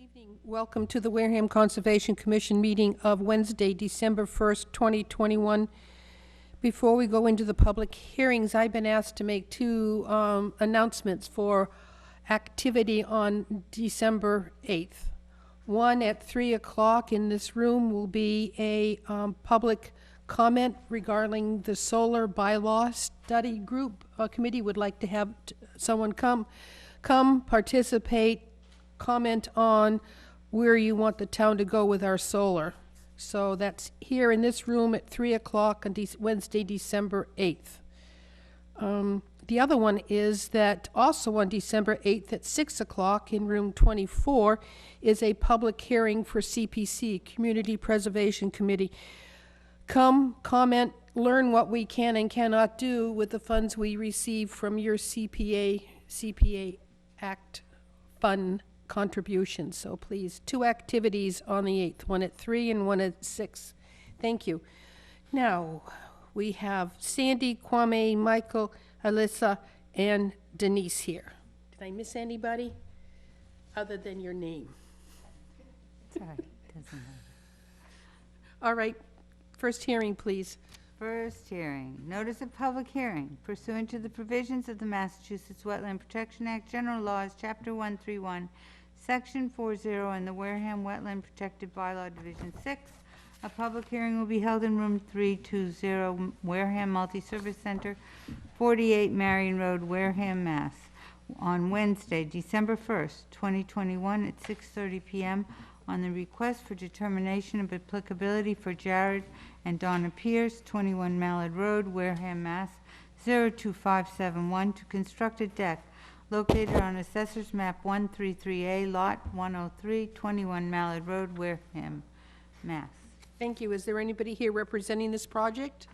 Evening. Welcome to the Wareham Conservation Commission meeting of Wednesday, December 1st, 2021. Before we go into the public hearings, I've been asked to make two announcements for activity on December 8th. One at 3 o'clock in this room will be a public comment regarding the solar bylaw study group. A committee would like to have someone come participate, comment on where you want the town to go with our solar. So that's here in this room at 3 o'clock on Wednesday, December 8th. The other one is that also on December 8th at 6 o'clock in room 24 is a public hearing for CPC, Community Preservation Committee. Come, comment, learn what we can and cannot do with the funds we receive from your CPA Act fund contributions. So please, two activities on the 8th, one at 3 and one at 6. Thank you. Now, we have Sandy, Kwame, Michael, Alyssa, and Denise here. Did I miss anybody other than your name? Sorry, doesn't matter. All right, first hearing, please. First hearing, notice of public hearing pursuant to the provisions of the Massachusetts Wetland Protection Act, General Laws, Chapter 131, Section 40, and the Wareham Wetland Protected Bylaw, Division 6. A public hearing will be held in room 320, Wareham Multi-Service Center, 48 Marion Road, Wareham, Mass. On Wednesday, December 1st, 2021 at 6:30 p.m. on the request for determination of applicability for Jared and Donna Pierce, 21 Mallard Road, Wareham, Mass. 02571 to construct a deck located on Assessor's Map 133A, Lot 103, 21 Mallard Road, Wareham, Mass. Thank you. Is there anybody here representing this project?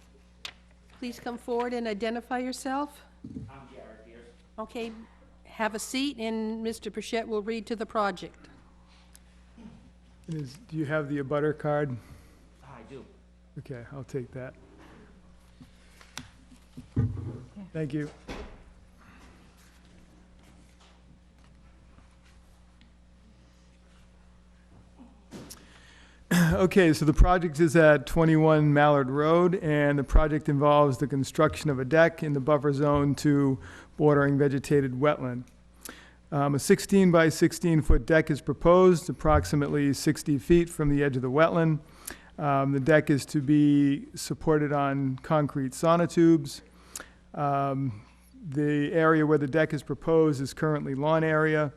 Please come forward and identify yourself. I'm Jared Pierce. Okay, have a seat, and Mr. Pichette will read to the project. Do you have the abutter card? I do. Okay, I'll take that. Thank you. Okay, so the project is at 21 Mallard Road, and the project involves the construction of a deck in the buffer zone to bordering vegetated wetland. A 16 by 16 foot deck is proposed, approximately 60 feet from the edge of the wetland. The deck is to be supported on concrete sonotubes. The area where the deck is proposed is currently lawn area,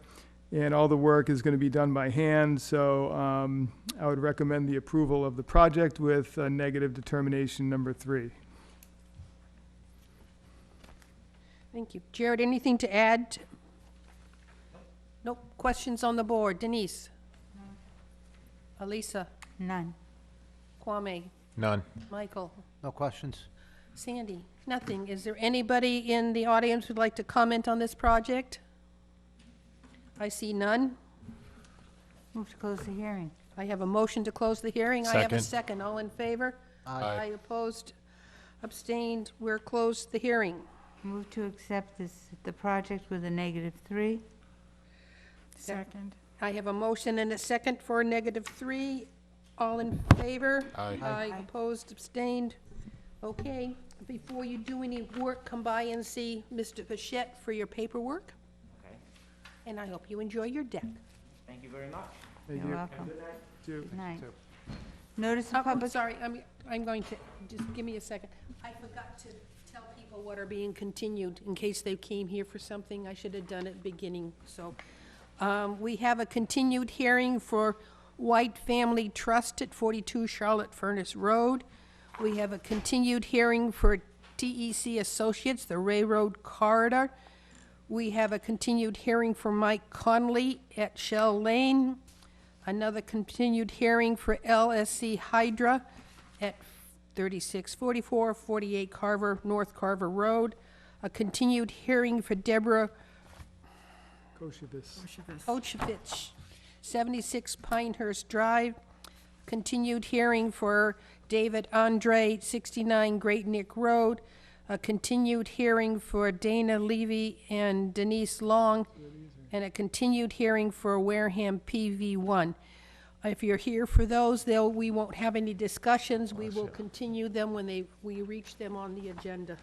and all the work is going to be done by hand. So I would recommend the approval of the project with a negative determination number 3. Thank you. Jared, anything to add? Nope. Questions on the board? Denise? No. Alisa? None. Kwame? None. Michael? No questions? Sandy? Nothing. Is there anybody in the audience who'd like to comment on this project? I see none. Move to close the hearing. I have a motion to close the hearing. I have a Second. second. All in favor? Aye. Opposed? Abstained? We're closed the hearing. Move to accept the project with a negative 3. Second. I have a motion and a second for a negative 3. All in favor? Aye. Aye. Opposed, abstained. Okay, before you do any work, come by and see Mr. Pichette for your paperwork, Okay. and I hope you enjoy your deck. Thank you very much. Thank You're you. welcome. Good night. Two. Night. Two. Notice of I'm public, sorry, I'm going to, just give me a second. I forgot to tell people what are being continued, in case they came here for something. I should have done it at the beginning, so. We have a continued hearing for White Family Trust at 42 Charlotte Furnace Road. We have a continued hearing for TEC Associates, the Railroad Corridor. We have a continued hearing for Mike Conley at Shell Lane. Another continued hearing for LSC Hydra at 3644, 48 North Carver Road. A continued hearing for Deborah Kochavich, 76 Pinehurst Drive. Continued hearing for David Andre, 69 Great Neck Road. A continued hearing for Dana Levy and Denise Long and a continued hearing for Wareham PV1. If you're here for those, we won't have any discussions. We will continue them when we reach them on the agenda.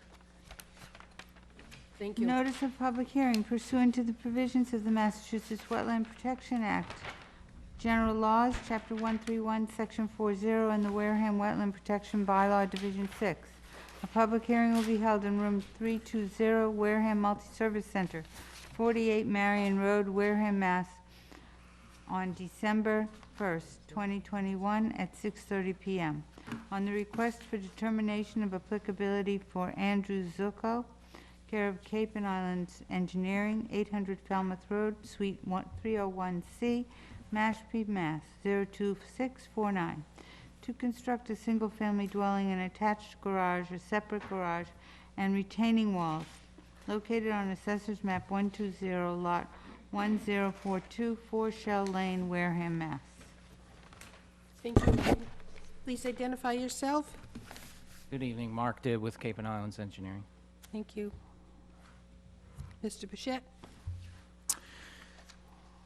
Thank you. Notice of public hearing pursuant to the provisions of the Massachusetts Wetland Protection Act, General Laws, Chapter 131, Section 40, and the Wareham Wetland Protection Bylaw, Division 6. A public hearing will be held in Room 320, Wareham Multi-Service Center, 48 Marion Road, Wareham, Mass., on December 1st, 2021, at 6:30 p.m. On the request for determination of applicability for Andrew Zucco, care of Cape and Islands Engineering, 800 Falmouth Road, Suite 301C, Mashpee, Mass. 02649, to construct a single-family dwelling and attached garage or separate garage and retaining walls located on Assessor's Map 120, Lot 1042, 4 Shell Lane, Wareham, Mass. Thank you. Please identify yourself. Good evening, Mark Dibb with Cape and Islands Engineering. Thank you. Mr. Bichette?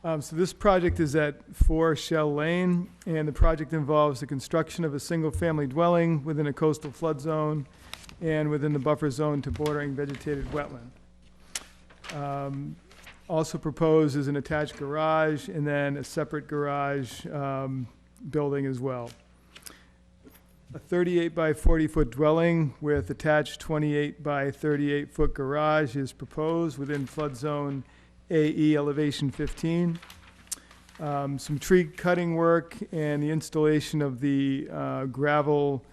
So this project is at 4 Shell Lane, and the project involves the construction of a single-family dwelling within a coastal flood zone and within the buffer zone to bordering vegetated wetland. Also proposed is an attached garage and then a separate garage building as well. A 38 by 40-foot dwelling with attached 28 by 38-foot garage is proposed within flood zone AE elevation 15. Some tree cutting work and the installation of the gravel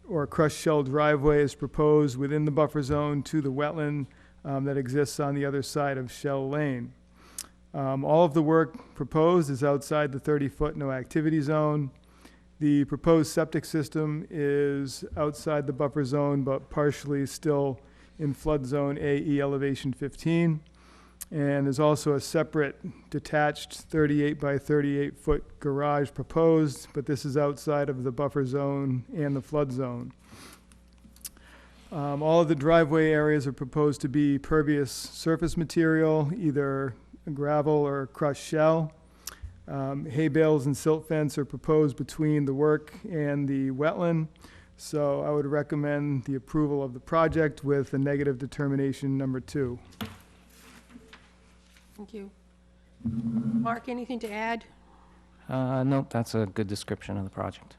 or crushed shell driveway is proposed within the buffer zone to the wetland that exists on the other side of Shell Lane. All of the work proposed is outside the 30-foot no activity zone. The proposed septic system is outside the buffer zone but partially still in flood zone AE elevation 15. And there's also a separate detached 38 by 38-foot garage proposed, but this is outside of the buffer zone and the flood zone. All of the driveway areas are proposed to be pervious surface material, either gravel or crushed shell. Hay bales and silt fence are proposed between the work and the wetland. So I would recommend the approval of the project with a negative determination number 2. Thank you. Mark, anything to add? No, that's a good description of the project.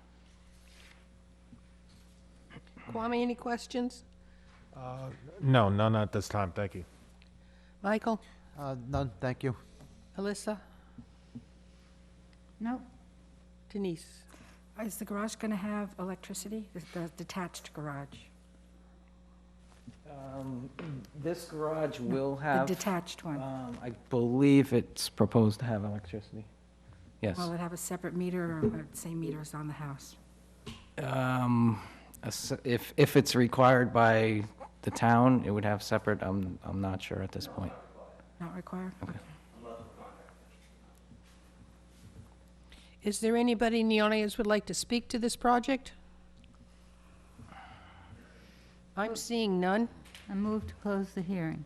Kwame, any questions? No, none at this time, thank you. Michael? None, thank you. Alyssa? Nope. Denise? Is the garage going to have electricity, the detached garage? This garage will The have, detached one? I believe it's proposed to have electricity. Yes. Will it have a separate meter or the same meter as on the house? If it's required by the town, it would have separate. I'm not sure at this point. Not required? Okay. Is there anybody in the audience who would like to speak to this project? I'm seeing none. I move to close the hearing.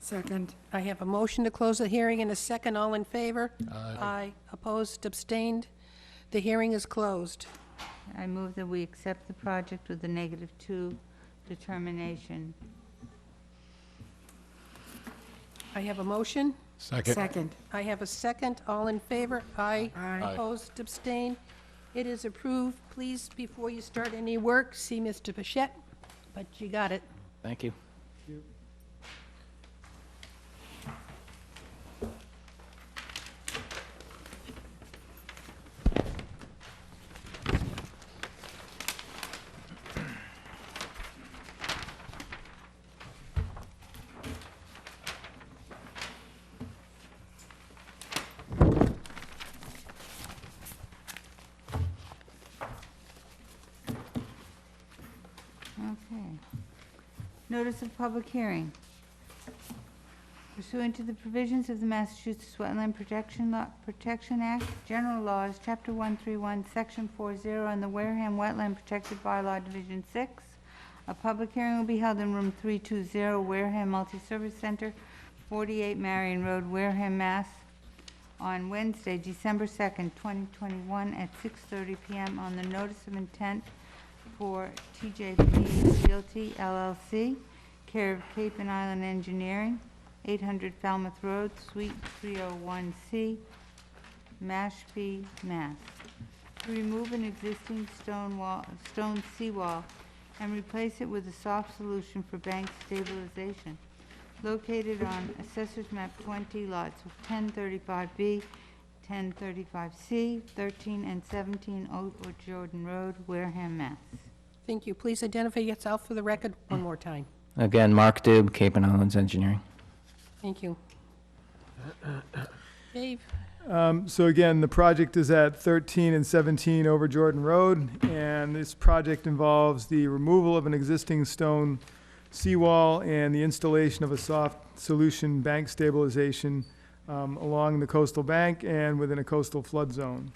Second. I have a motion to close the hearing and a second. All in favor? Aye. Opposed, abstained? The hearing is closed. I move that we accept the project with a -2 determination. I have a motion. Second. I have a second. All in favor? Aye. Aye. Opposed, abstained? It is approved. Please, before you start any work, see Mr. Bichette, but you got it. Thank you. Okay. Notice of public hearing. Pursuant to the provisions of the Massachusetts Wetland Protection Act, General Laws, Chapter 131, Section 40, and the Wareham Wetland Protected Bylaw, Division 6, a public hearing will be held in Room 320, Wareham Multi-Service Center, 48 Marion Road, Wareham, Mass. on Wednesday, December 2nd, 2021 at 6:30 PM on the notice of intent for TJP Realty LLC, care of Cape and Island Engineering, 800 Falmouth Road, Suite 301C, Mashpee, Mass. To remove an existing stone seawall and replace it with a soft solution for bank stabilization, located on Assessor's Map 20, lots 1035B, 1035C, 13 and 17 Old Jordan Road, Wareham, Mass. Thank you. Please identify yourself for the record one more time. Again, Mark Dib, Cape and Islands Engineering. Thank you. Dave? So again, the project is at 13 and 17 Over Jordan Road, and this project involves the removal of an existing stone seawall and the installation of a soft solution bank stabilization along the coastal bank and within a coastal flood zone.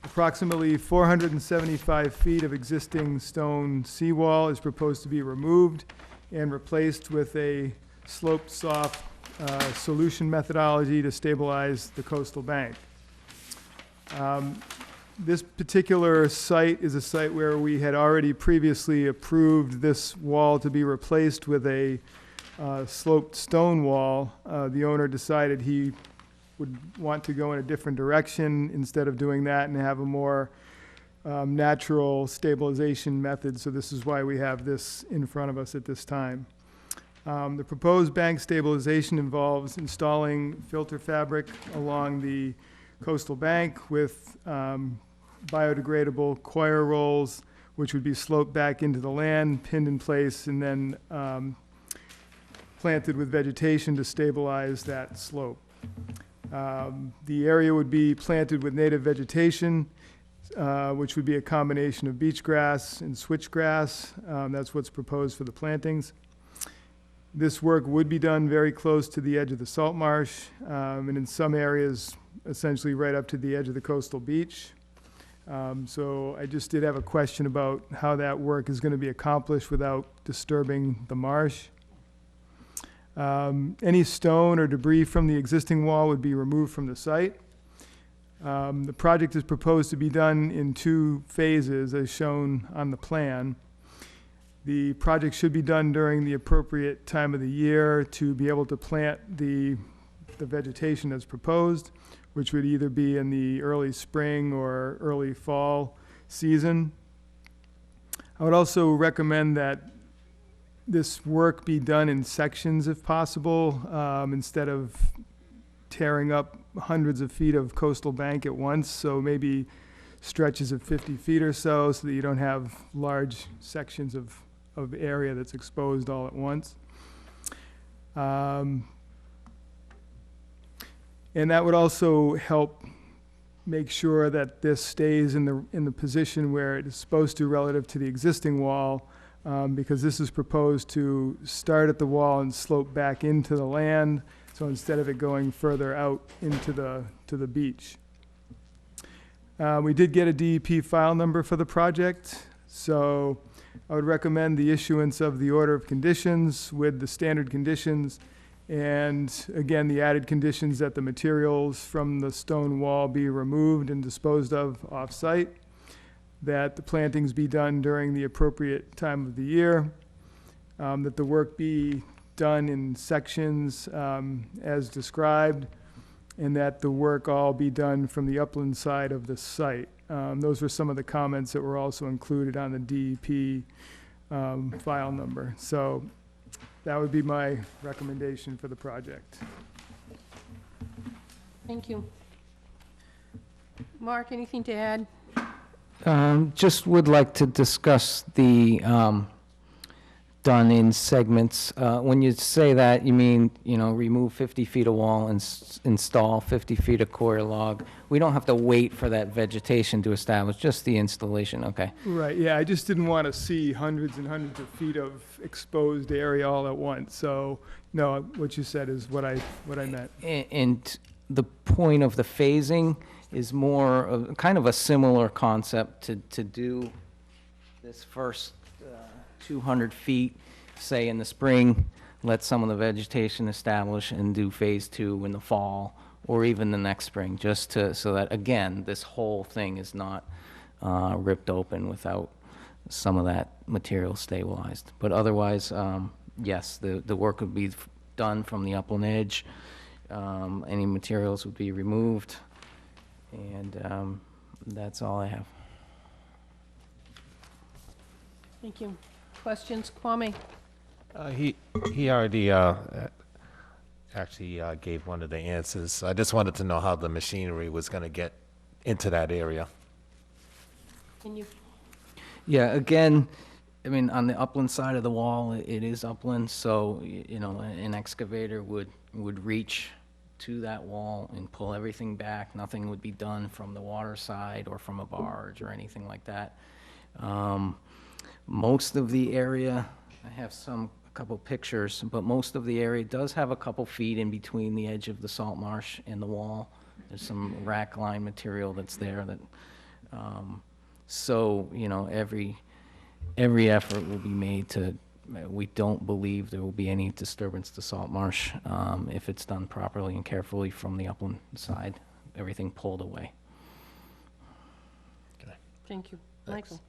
Approximately 475 feet of existing stone seawall is proposed to be removed and replaced with a sloped soft solution methodology to stabilize the coastal bank. This particular site is a site where we had already previously approved this wall to be replaced with a sloped stone wall. The owner decided he would want to go in a different direction instead of doing that and have a more natural stabilization method. So this is why we have this in front of us at this time. The proposed bank stabilization involves installing filter fabric along the coastal bank with biodegradable coir rolls, which would be sloped back into the land, pinned in place, and then planted with vegetation to stabilize that slope. The area would be planted with native vegetation, which would be a combination of beach grass and switchgrass. That's what's proposed for the plantings. This work would be done very close to the edge of the salt marsh, and in some areas, essentially right up to the edge of the coastal beach. So I just did have a question about how that work is going to be accomplished without disturbing the marsh. Any stone or debris from the existing wall would be removed from the site. The project is proposed to be done in 2 phases as shown on the plan. The project should be done during the appropriate time of the year to be able to plant the vegetation that's proposed, which would either be in the early spring or early fall season. I would also recommend that this work be done in sections if possible, instead of tearing up hundreds of feet of coastal bank at once. So maybe stretches of 50 feet or so that you don't have large sections of area that's exposed all at once. And that would also help make sure that this stays in the position where it is supposed to relative to the existing wall, because this is proposed to start at the wall and slope back into the land, so instead of it going further out into the beach. We did get a DEP file number for the project, so I would recommend the issuance of the order of conditions with the standard conditions, and again, the added conditions that the materials from the stone wall be removed and disposed of off-site, that the plantings be done during the appropriate time of the year, that the work be done in sections as described, and that the work all be done from the upland side of the site. Those were some of the comments that were also included on the DEP file number. So that would be my recommendation for the project. Thank you. Mark, anything to add? Just would like to discuss the done in segments. When you say that, you mean, remove 50 feet of wall and install 50 feet of coir log. We don't have to wait for that vegetation to establish, just the installation, okay. Right, yeah, I just didn't want to see hundreds and hundreds of feet of exposed area all at once. So, no, what you said is what I meant. And the point of the phasing is more of kind of a similar concept to do this first 200 feet, say in the spring, let some of the vegetation establish and do phase 2 in the fall or even the next spring, just to, so that, again, this whole thing is not ripped open without some of that material stabilized. But otherwise, yes, the work would be done from the upland edge. Any materials would be removed, and that's all I have. Thank you. Questions? Kwame? He already actually gave one of the answers. I just wanted to know how the machinery was going to get into that area. Can you? Yeah, again, I mean, on the upland side of the wall, it is upland, so, you know, an excavator would reach to that wall and pull everything back. Nothing would be done from the water side or from a barge or anything like that. Most of the area, I have a couple pictures, but most of the area does have a couple feet in between the edge of the salt marsh and the wall. There's some rack line material that's there that, so, you know, every effort will be made to, we don't believe there will be any disturbance to salt marsh if it's done properly and carefully from the upland side, everything pulled away. Thank you. Michael?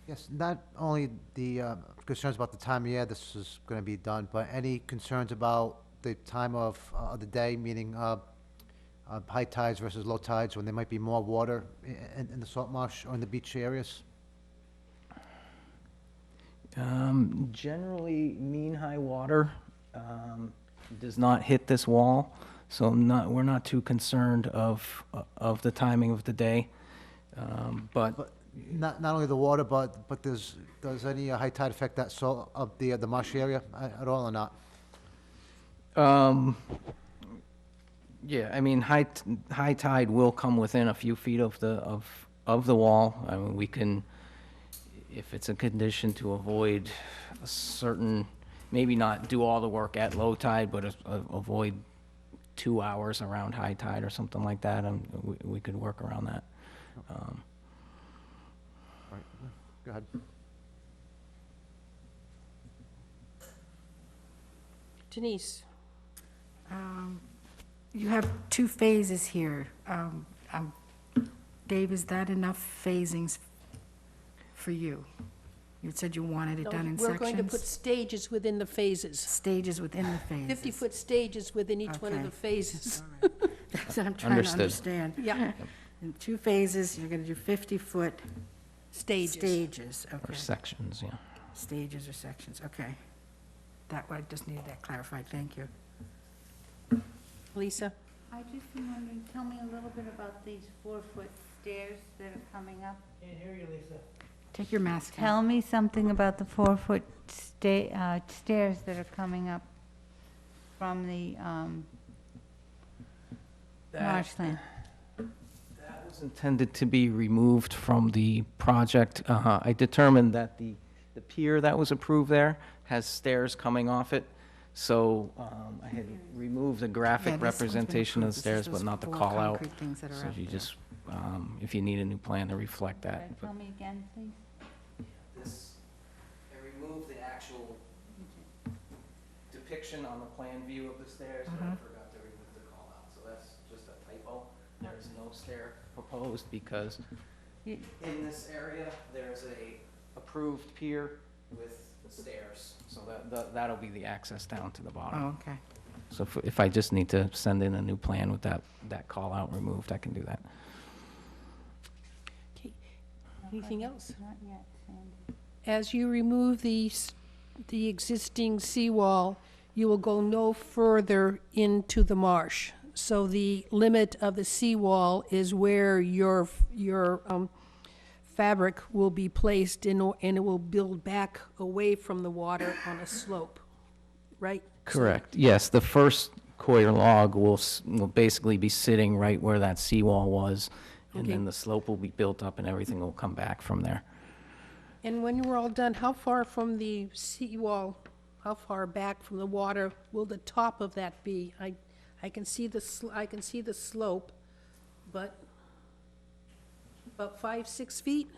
Yes, not only the concerns about the time of year this is going to be done, but any concerns about the time of the day, meaning high tides versus low tides, when there might be more water in the salt marsh or in the beach areas? Generally, mean high water does not hit this wall, so we're not too concerned of the timing of the day. But But not only the water, but does any high tide affect that salt of the marsh area at all or not? yeah, I mean, high tide will come within a few feet of the wall. I mean, we can, if it's a condition to avoid a certain, maybe not do all the work at low tide, but avoid 2 hours around high tide or something like that, we could work around that. Go ahead. Denise? You have 2 phases here. Dave, is that enough phasings for you? You said you wanted it No, done in we're going to put sections? stages within the phases. Stages within the phases? 50-foot stages within each one of Okay. the phases. That's what I'm trying to Understood. understand. Yeah, In 2 phases, you're going to do 50-foot stages. stages, Or okay. sections, yeah. Stages or sections, okay. That, I just needed that clarified, thank you. Lisa? I just am wondering, tell me a little bit about these 4-foot stairs that are coming up. Take your mask off. Tell me something about the 4-foot stairs that are coming up from the marshland. That was intended to be removed from the project. I determined that the pier that was approved there has stairs coming off it, so I had removed the Yeah, graphic this one's been representation of the approved. This is stairs, but those not the 4 call-out. concrete things that are So up you there. just, if you need a new plan to reflect that. Right, but- tell me again, please. This, I removed the actual depiction on the plan view of the stairs, but I forgot to remove the call-out, so that's just a typo. There's no stair proposed because You- in this area, there's a approved pier with stairs, so that'll be the access down to the bottom. Oh, okay. So if I just need to send in a new plan with that call-out removed, I can do that. Okay. Anything else? Not yet, Sandy. As you remove the existing seawall, you will go no further into the marsh. So the limit of the seawall is where your fabric will be placed and it will build back away from the water on a slope, right? Correct. Yes, the first coir log will basically be sitting right where that seawall was, and Okay. then the slope will be built up and everything will come back from there. And when you're all done, how far from the seawall, how far back from the water will the top of that be? I can see the slope, but about 5-6 feet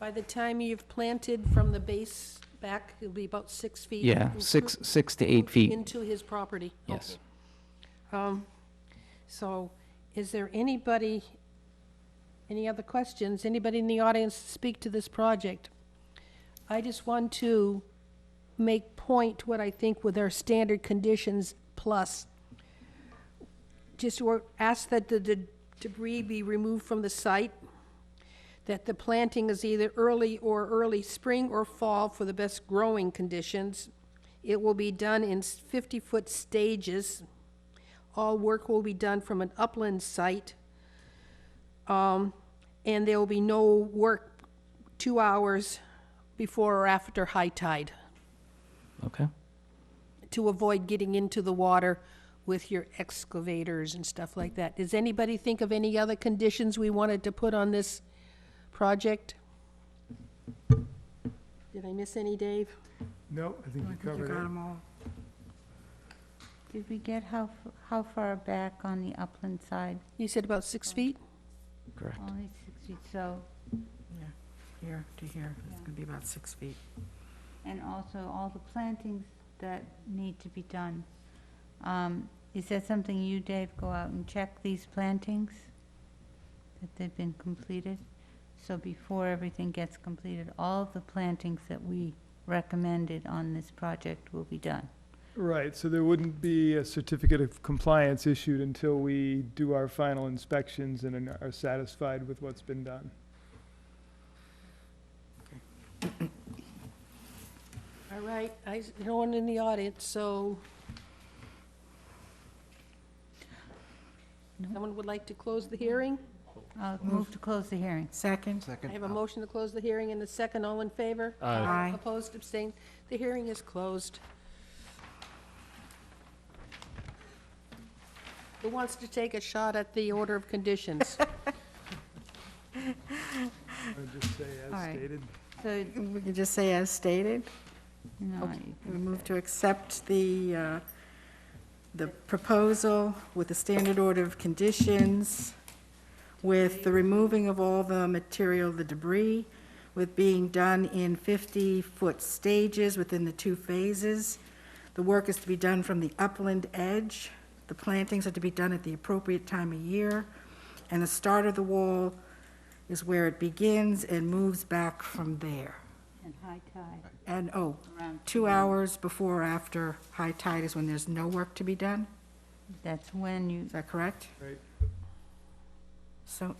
by the time you've planted from the base back, it'll be about 6 feet. Yeah, into- 6 to 8 feet. Into his property. Yes. Okay. So, is there anybody, any other questions? Anybody in the audience to speak to this project? I just want to make point what I think with our standard conditions plus. Just ask that the debris be removed from the site, that the planting is either early spring or fall for the best growing conditions. It will be done in 50-foot stages. All work will be done from an upland site. And there will be no work 2 hours before or after high tide Okay. to avoid getting into the water with your excavators and stuff like that. Does anybody think of any other conditions we wanted to put on this project? Did I miss any, Dave? No, I think you covered it. all. Did we get how far back on the upland side? You said about 6 feet? Correct. Only 6 feet, so, Here to here, it's gonna be about 6 feet. and also all the plantings that need to be done. Is that something you, Dave, go out and check these plantings? That they've been completed? So before everything gets completed, all of the plantings that we recommended on this project will be done. Right, so there wouldn't be a certificate of compliance issued until we do our final inspections and are satisfied with what's been done. All right, no one in the audience, so. Someone would like to close the hearing? I'll move to close the hearing. Second? I have a motion to close the hearing and a second. All in favor? Aye. Opposed, abstained? The hearing is closed. Who wants to take a shot at the order of conditions? I just say All as right. stated. So, We could just say as stated. no, We move to accept the proposal with the standard order of conditions, with the removing of all the material, the debris, with being done in 50-foot stages within the 2 phases. The work is to be done from the upland edge. The plantings are to be done at the appropriate time of year. And the start of the wall is where it begins and moves back from there. and high tide And, around. 2 hours before or after high tide is when there's no work to be done? That's when you, Is that correct? Right. So,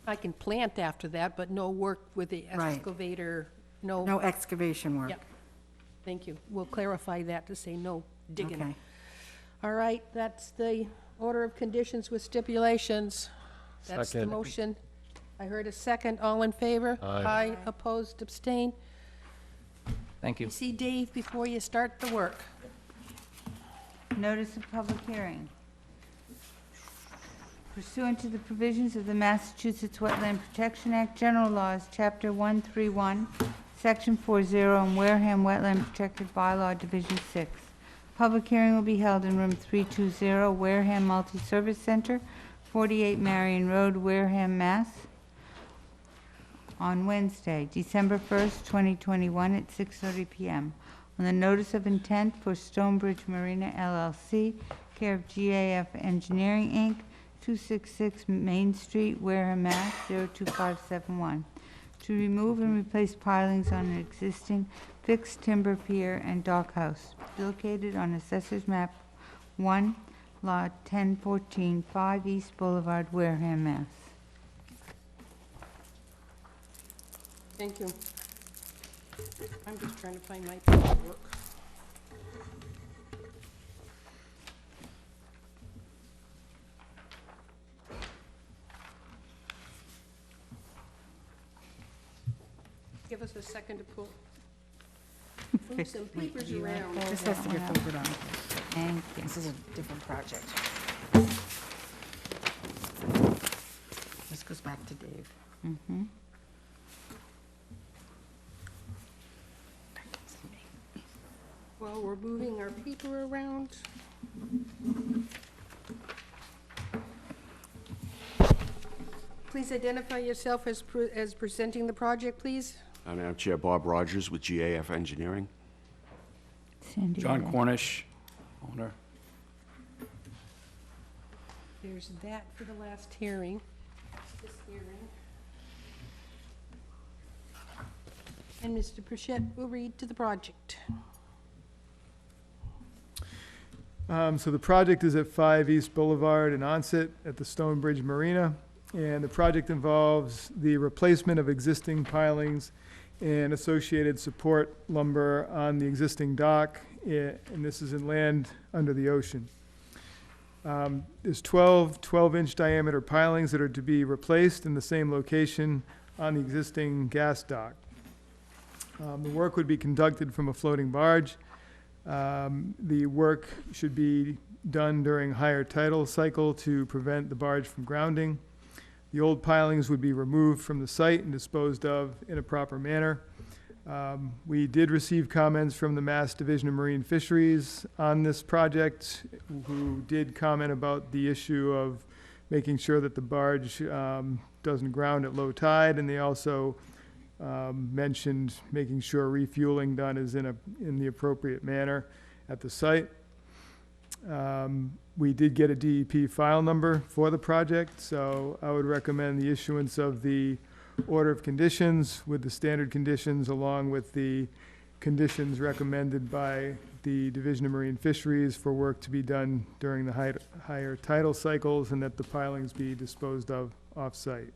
I can plant after that, but no work with the Right. excavator, no excavation work? Yep. Thank you. We'll clarify that to say no digging. Okay. All right, that's the order of conditions with stipulations. That's the Second. motion. I heard a second. All in favor? Aye. Opposed, abstained? Thank you. You see Dave before you start the work. notice of public hearing. Pursuant to the provisions of the Massachusetts Wetland Protection Act, General Laws, Chapter 131, Section 40, and Wareham Wetland Protected Bylaw, Division 6. Public hearing will be held in room 320, Wareham Multi-Service Center, 48 Marion Road, Wareham, Mass., on Wednesday, December 1st, 2021, at 6:30 PM. On the notice of intent for Stonebridge Marina LLC, care of GAF Engineering, Inc., 266 Main Street, Wareham, Mass. 02571, to remove and replace pilings on an existing fixed timber pier and dockhouse located on Assessor's Map 1, Lot 1014, 5 East Boulevard, Wareham, Mass. Thank you. I'm just trying to find my paperwork. Give us a second to move some papers around. This has to get voted on. Thank you. This is a different project. This goes back to Dave. Mm-hmm. While we're moving our paper around. Please identify yourself as presenting the project, please. Madam Chair, Bob Rogers with GAF Engineering. Cindy. John Cornish, owner. There's that for the last hearing. This hearing. And Mr. Pritchett will read to the project. So the project is at 5 East Boulevard in Onset at the Stonebridge Marina. And the project involves the replacement of existing pilings and associated support lumber on the existing dock. And this is in land under the ocean. There's 12-inch diameter pilings that are to be replaced in the same location on the existing gas dock. The work would be conducted from a floating barge. The work should be done during higher tidal cycle to prevent the barge from grounding. The old pilings would be removed from the site and disposed of in a proper manner. We did receive comments from the Mass Division of Marine Fisheries on this project, who did comment about the issue of making sure that the barge doesn't ground at low tide, and they also mentioned making sure refueling done is in the appropriate manner at the site. We did get a DEP file number for the project, so I would recommend the issuance of the order of conditions with the standard conditions, along with the conditions recommended by the Division of Marine Fisheries for work to be done during the higher tidal cycles, and that the pilings be disposed of off-site.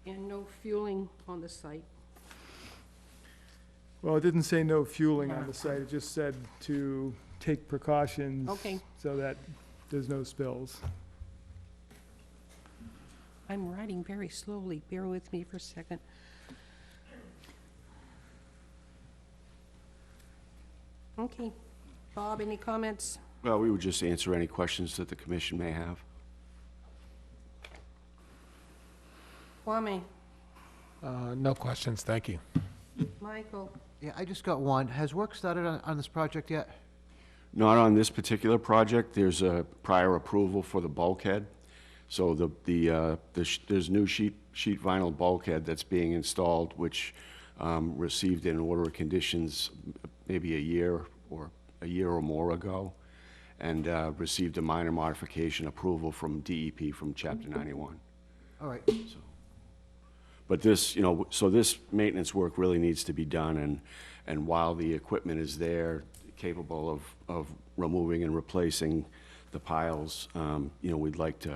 And no fueling on the site. Well, it didn't say no fueling on the site, it just said to take precautions. Okay. So that there's no spills. I'm writing very slowly. Bear with me for a second. Okay. Bob, any comments? Well, we would just answer any questions that the commission may have. Kwame? No questions, thank you. Michael? Yeah, I just got one. Has work started on this project yet? Not on this particular project. There's a prior approval for the bulkhead. So there's new sheet vinyl bulkhead that's being installed, which received an order of conditions maybe a year or more ago, and received a minor modification approval from DEP from Chapter 91. All right. But this, so this maintenance work really needs to be done, and while the equipment is there, capable of removing and replacing the piles, we'd like to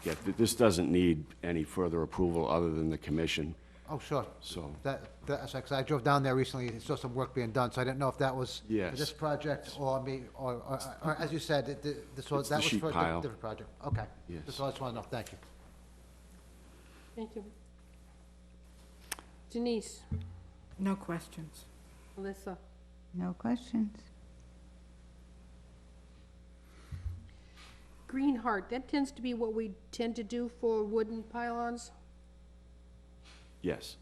get, this doesn't need any further approval other than the commission, Oh, sure. so. That's like, 'cause I drove down there recently, it's still some work being done, so I didn't know if that was for Yes. this project or as you said, this was, It's the that was sheet for a pile. different project. Okay. Yes. That's all I just want to know. Thank you. Thank you. Denise? No questions. Melissa? No questions. Green Heart, that tends to be what we tend to do for wooden pylons? Yes.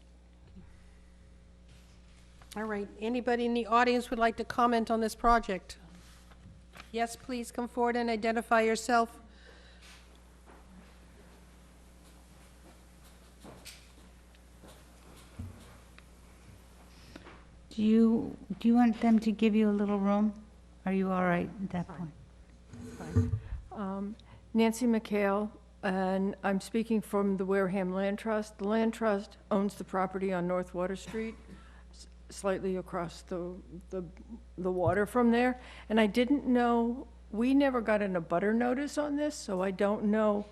All right, anybody in the audience would like to comment on this project? Yes, please come forward and identify yourself. Do you want them to give you a little room? Are you all right at that point? Nancy McHale, and I'm speaking from the Wareham Land Trust. The Land Trust owns the property on North Water Street, slightly across the water from there. And I didn't know, we never got an abutter notice on this, so I don't know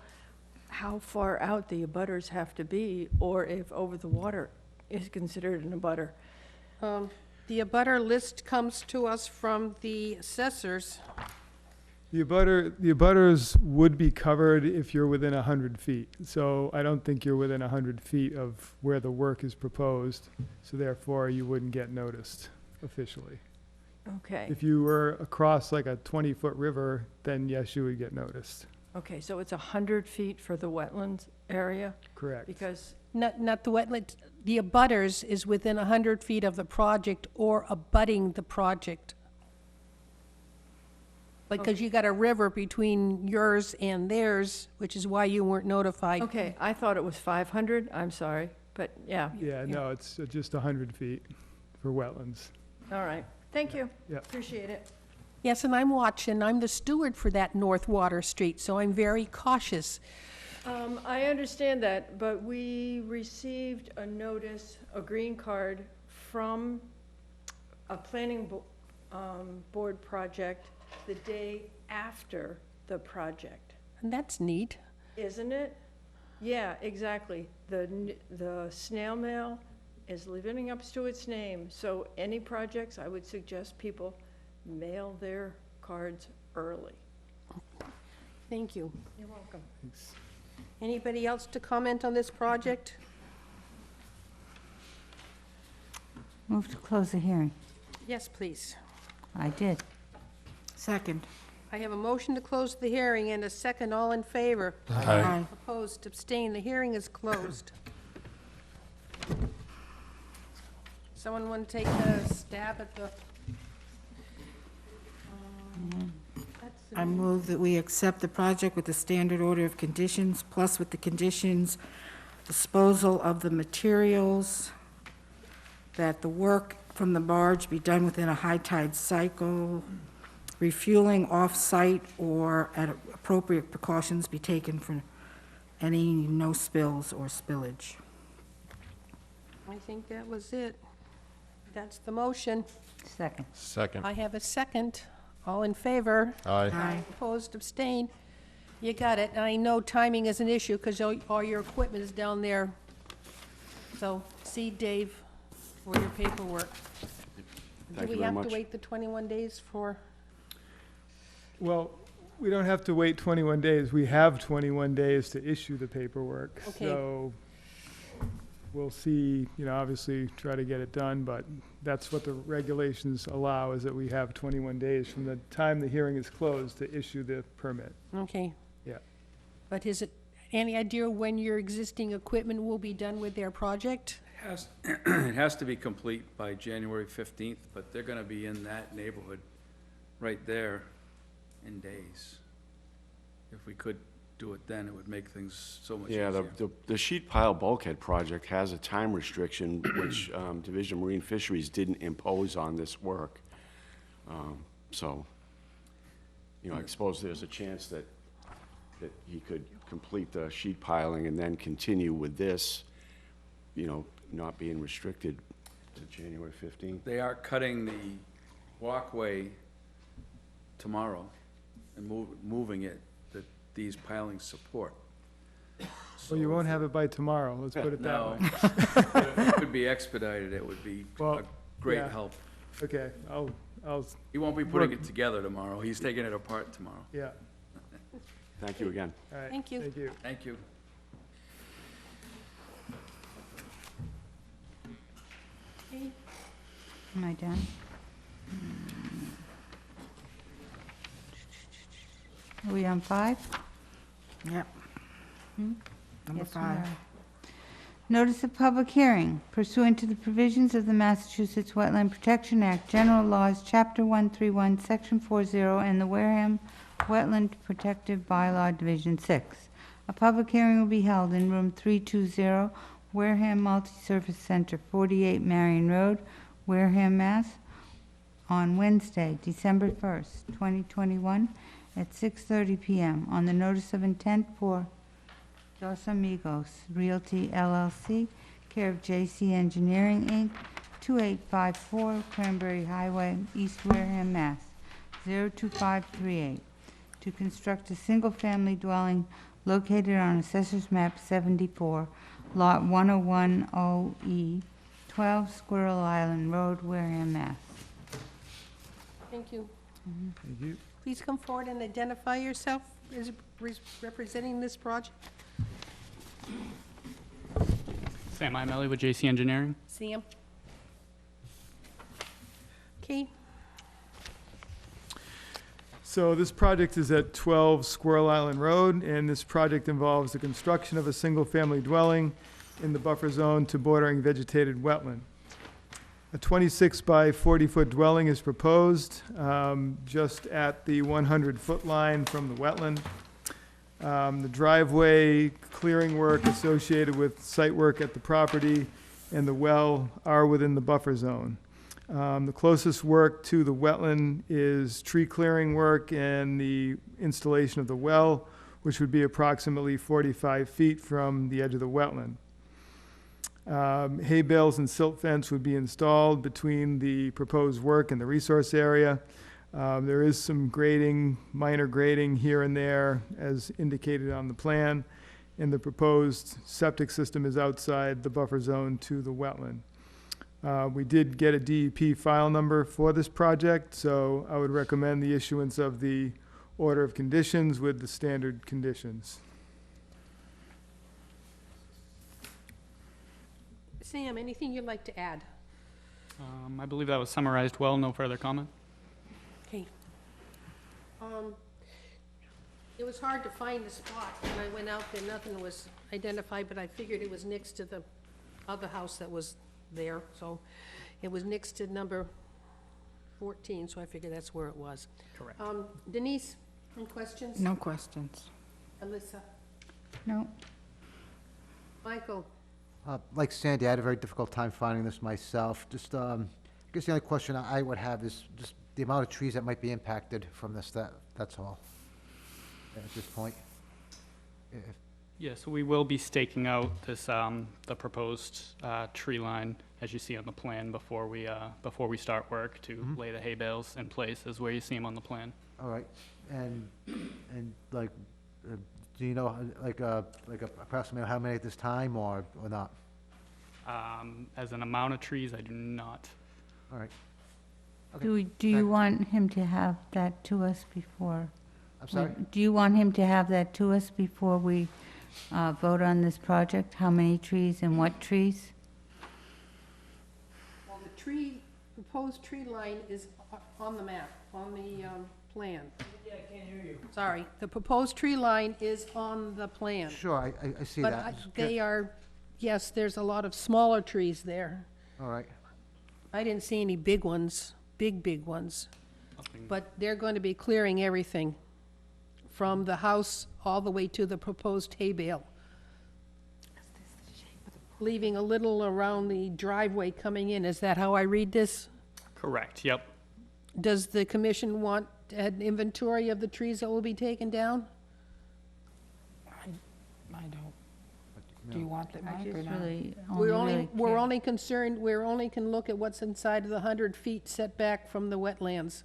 how far out the abutters have to be, or if over the water is considered an abutter. The abutter list comes to us from the assessors. The abutters would be covered if you're within 100 feet. So I don't think you're within 100 feet of where the work is proposed, so therefore you wouldn't get noticed officially. Okay, If you were across like a 20-foot river, then yes, you would get noticed. okay, so it's 100 feet for the wetlands area? Correct. Because, Not the wetland, the abutters is within 100 feet of the project or abutting the project. because you got a river between yours and theirs, which is why you weren't notified. Okay, I thought it was 500, I'm sorry, but yeah, Yeah, no, it's just 100 feet for wetlands. all right. Thank you. Yeah. Appreciate it. Yes, and I'm watching. I'm the steward for that North Water Street, so I'm very cautious. I understand that, but we received a notice, a green card from a board project the day after the project, And that's neat. isn't it? Yeah, exactly. The snail mail is living up to its name, so any projects, I would suggest people mail their cards early. Thank you. You're welcome. Anybody else to comment on this project? Move to close the hearing. Yes, please. I did. Second. I have a motion to close the hearing and a second. All in favor? Aye. Opposed, abstained. The hearing is closed. Someone want to take a stab at the? I move that we accept the project with the standard order of conditions, plus with the conditions, disposal of the materials, that the work from the barge be done within a high tide cycle, refueling off-site or at appropriate precautions be taken for any no spills or spillage. I think that was it. That's the motion. Second. Second. I have a second. All in favor? Aye. Aye. Opposed, abstained. You got it. I know timing is an issue because all your equipment is down there. So see Dave for your paperwork. Thank Do you we very have much. to wait the 21 days for? Well, we don't have to wait 21 days. We have 21 days to issue the paperwork. Okay. So we'll see, obviously try to get it done, but that's what the regulations allow, is that we have 21 days from the time the hearing is closed to issue the permit. Okay. Yeah. But is it, any idea when your existing equipment will be done with their project? It has to be complete by January 15th, but they're gonna be in that neighborhood right there in days. If we could do it then, it would make things so much Yeah, easier. the sheet pile bulkhead project has a time restriction, which Division of Marine Fisheries didn't impose on this work. So, I suppose there's a chance that he could complete the sheet piling and then continue with this, not being restricted to January 15th. They are cutting the walkway tomorrow and moving it, that these pilings support. Well, you won't have it by tomorrow, let's put it that No, way. if it could be expedited, it would be Well, a great yeah. help. Okay, I'll, He won't be putting it together tomorrow, he's taking it apart tomorrow. yeah, Thank you again. all right. Thank you. Thank you. Thank you. Okay. Am I done? Are we on 5? Yep. Number Yes, we 5. are. Notice of public hearing pursuant to the provisions of the Massachusetts Wetland Protection Act, General Laws, Chapter 131, Section 40, and the Wareham Wetland Protective Bylaw, Division 6. A public hearing will be held in Room 320, Wareham Multi-Service Center, 48 Marion Road, Wareham, Mass., on Wednesday, December 1st, 2021, at 6:30 p.m. on the notice of intent for Dos Amigos Realty LLC, care of J.C. Engineering, Inc., 2854 Cranberry Highway, East Wareham, Mass. 02538, to construct a single-family dwelling located on Assessor's Map 74, Lot 1010E, 12 Squirrel Island Road, Wareham, Mass. Thank you. Thank you. Please come forward and identify yourself as representing this project. Sam Imelli with JC Engineering. Sam? Okay, So this project is at 12 Squirrel Island Road, and this project involves the construction of a single-family dwelling in the buffer zone to bordering vegetated wetland. A 26 by 40-foot dwelling is proposed, just at the 100-foot line from the wetland. The driveway clearing work associated with site work at the property and the well are within the buffer zone. The closest work to the wetland is tree clearing work and the installation of the well, which would be approximately 45 feet from the edge of the wetland. Hay bales and silt fence would be installed between the proposed work and the resource area. There is some grading, minor grading here and there, as indicated on the plan, and the proposed septic system is outside the buffer zone to the wetland. We did get a DEP file number for this project, so I would recommend the issuance of the order of conditions with the standard conditions. Sam, anything you'd like to add? I believe that was summarized well. No further comment. Okay. It was hard to find the spot. When I went out there, nothing was identified, but I figured it was next to the other house that was there. So it was next to number 14, so I figured that's where it was. Correct. Denise, any questions? No questions. Alyssa? No. Michael? Like Sandy, I had a very difficult time finding this myself. Just, I guess the only question I would have is just the amount of trees that might be impacted from this, that's all, at this point. If- Yeah, so we will be staking out this, the proposed tree line, as you see on the plan, before we start work to lay the hay bales in place, is where you see them on the plan. All right, and like, do you know, like approximately how many at this time, or not? As an amount of trees, I do not. All right. Do you want him to have that to us before? I'm sorry? Do you want him to have that to us before we vote on this project? How many trees and what trees? Well, the proposed tree line is on the map, on the plan. Yeah, I can't hear you. Sorry, the proposed tree line is on the plan. Sure, I see But that. they are, yes, there's a lot of smaller trees there. All right, I didn't see any big ones, big ones. Nothing. But they're going to be clearing everything from the house all the way to the proposed hay bale. Leaving a little around the driveway coming in. Is that how I read this? Correct, yep. Does the commission want an inventory of the trees that will be taken down? I don't. Do you want that, I Mike, or just not? really, We're really care. only concerned, we're only can look at what's inside of the 100 feet setback from the wetlands.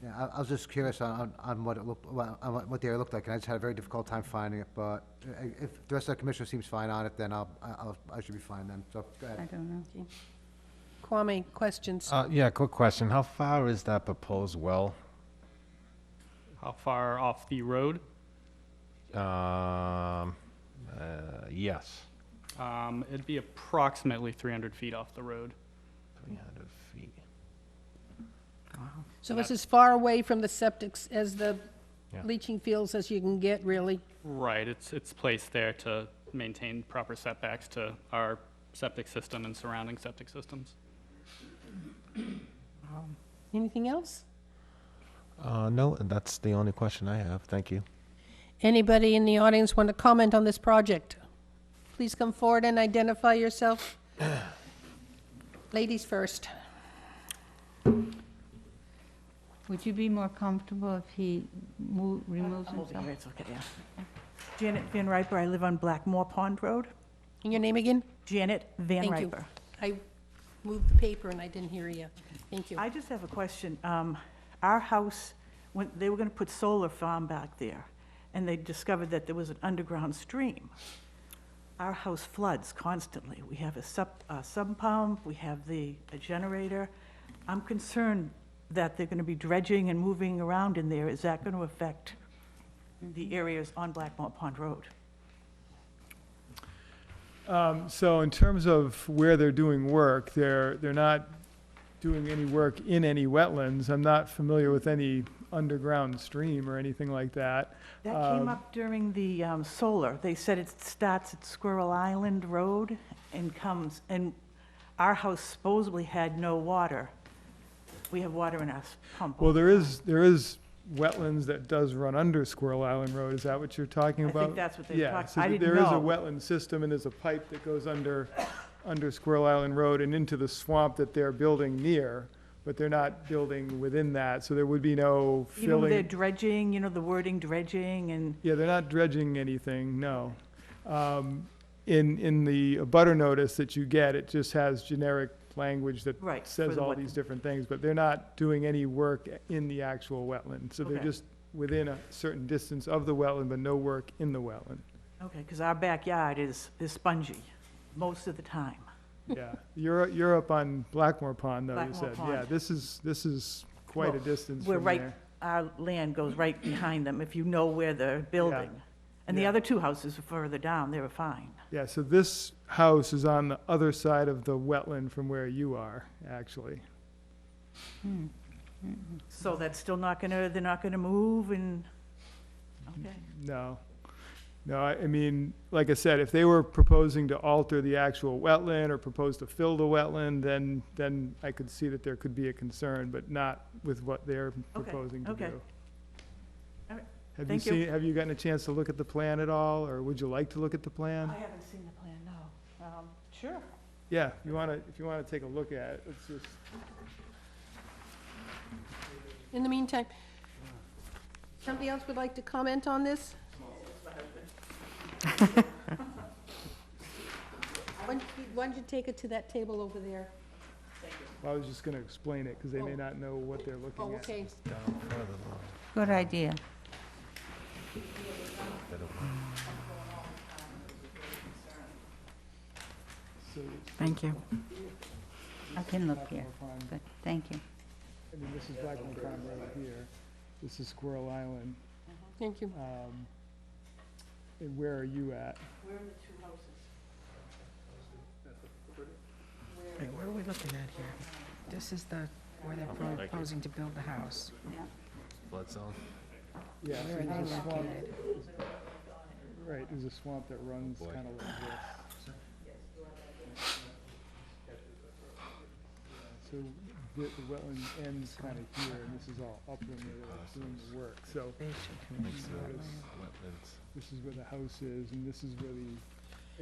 yeah, I was just curious on what it looked, on what the area looked like, and I just had a very difficult time finding it, but if the rest of the commission seems fine on it, then I should be fine then, so, go I ahead. don't know. Kwame, questions? Yeah, quick question. How far is that proposed well? How far off the road? Yes. It'd be approximately 300 feet off the road. 300 feet. So it's as far away from the septics as the Yeah. leaching fields as you can get, really? Right, it's placed there to maintain proper setbacks to our septic system and surrounding septic systems. Anything else? No, that's the only question I have. Thank you. Anybody in the audience want to comment on this project? Please come forward and identify yourself. Ladies first. Would you be more comfortable if he removes himself? It's okay, yeah. Janet Van Riper, I live on Blackmore Pond Road. And your name again? Janet Van Thank you. Riper. I moved the paper and I didn't hear you. Thank you. I just have a question. Our house, when they were going to put solar farm back there, and they discovered that there was an underground stream. Our house floods constantly. We have a sump pump, we have a generator. I'm concerned that they're going to be dredging and moving around in there. Is that going to affect the areas on Blackmore Pond Road? So in terms of where they're doing work, they're not doing any work in any wetlands. I'm not familiar with any underground stream or anything like that. That came up during the solar. They said it starts at Squirrel Island Road and comes, and our house supposedly had no water. We have water in our pump. Well, there is wetlands that does run under Squirrel Island Road. Is that what you're talking I about? think that's what they're Yeah, talking, so I didn't there is a know. wetland system, and there's a pipe that goes under Squirrel Island Road and into the swamp that they're building near, but they're not building within that, so there would be no You know, they're filling. dredging, you know, the wording dredging and, Yeah, they're not dredging anything, no. In the abutter notice that you get, it just has generic language that Right, for says the all wet- these different things, but they're not doing any work in the actual wetland. So they're Okay. just within a certain distance of the wetland, but no work in the wetland. okay, because our backyard is spongy most of the time. Yeah, you're up on Blackmore Pond, though, you Blackmore said. Yeah, Pond. this is quite a Well, distance We're from right, there. our land goes right behind them, if you know where they're building. And the yeah. other two houses are further down, they were fine. Yeah, so this house is on the other side of the wetland from where you are, actually. So that's still not gonna, they're not gonna move and, okay. No. No, I mean, like I said, if they were proposing to alter the actual wetland or propose to fill the wetland, then I could see that there could be a concern, but not with what they're proposing to do. okay. All right, Have you thank you. seen, have you gotten a chance to look at the plan at all, or would you like to look at the plan? I haven't seen the plan, no. Sure. Yeah, if you wanna take a look at it, it's just, In the meantime, somebody else would like to comment on this? Why don't you take it to that table over there? I was just gonna explain it, because they may not know what they're looking Oh, at. okay. Good idea. So, Thank you. I can look here. Good, thank you. I mean, this is Blackmore Pond Road here, this is Squirrel Island. Thank you. And where are you at? Where are the two houses? Wait, where are we looking at here? This is where they're proposing to build the house. Flood zone? Yeah, so Where are there's they a swamp, located? right, there's a swamp that runs kind of like this. So the wetland ends kind of here, and this is all upland where they're doing the work, so notice, this is where the house is, and this is where the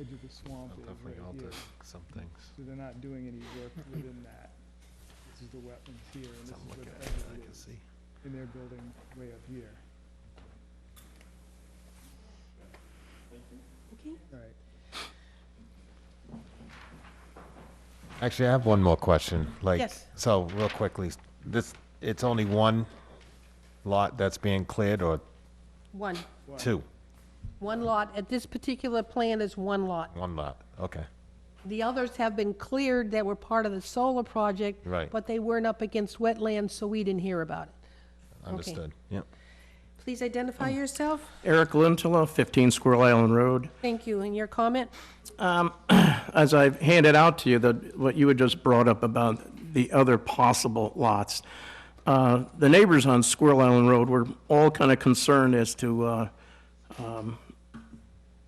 edge of the swamp is, Definitely right alter here. some things. So they're not doing any work within that. This is the wetlands here, and this Some is look where at the it, edge I of can it is, see. and they're building way up here. Okay. All right. Actually, I have one more question. Like, Yes. so real quickly, it's only one lot that's being cleared, or One. two? One lot. At this particular plan is one lot. One lot, okay. The others have been cleared that were part of the solar project. Right. But they weren't up against wetlands, so we didn't hear about it. Understood, yep. Please identify yourself. Eric Lintila, 15 Squirrel Island Road. Thank you. And your comment? As I've handed out to you, what you had just brought up about the other possible lots, the neighbors on Squirrel Island Road were all kind of concerned as to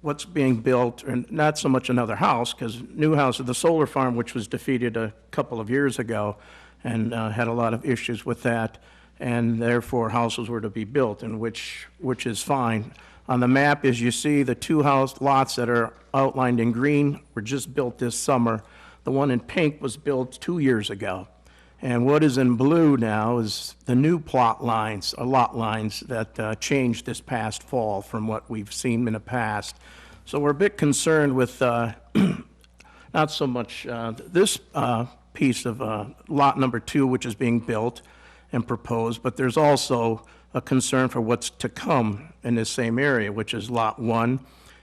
what's being built, and not so much another house, because new house of the solar farm, which was defeated a couple of years ago, and had a lot of issues with that, and therefore houses were to be built, and which is fine. On the map, as you see, the two house lots that are outlined in green were just built this summer. The one in pink was built 2 years ago. And what is in blue now is the new plot lines, or lot lines, that changed this past fall from what we've seen in the past. So we're a bit concerned with not so much this piece of lot number 2, which is being built and proposed, but there's also a concern for what's to come in this same area, which is Lot 1,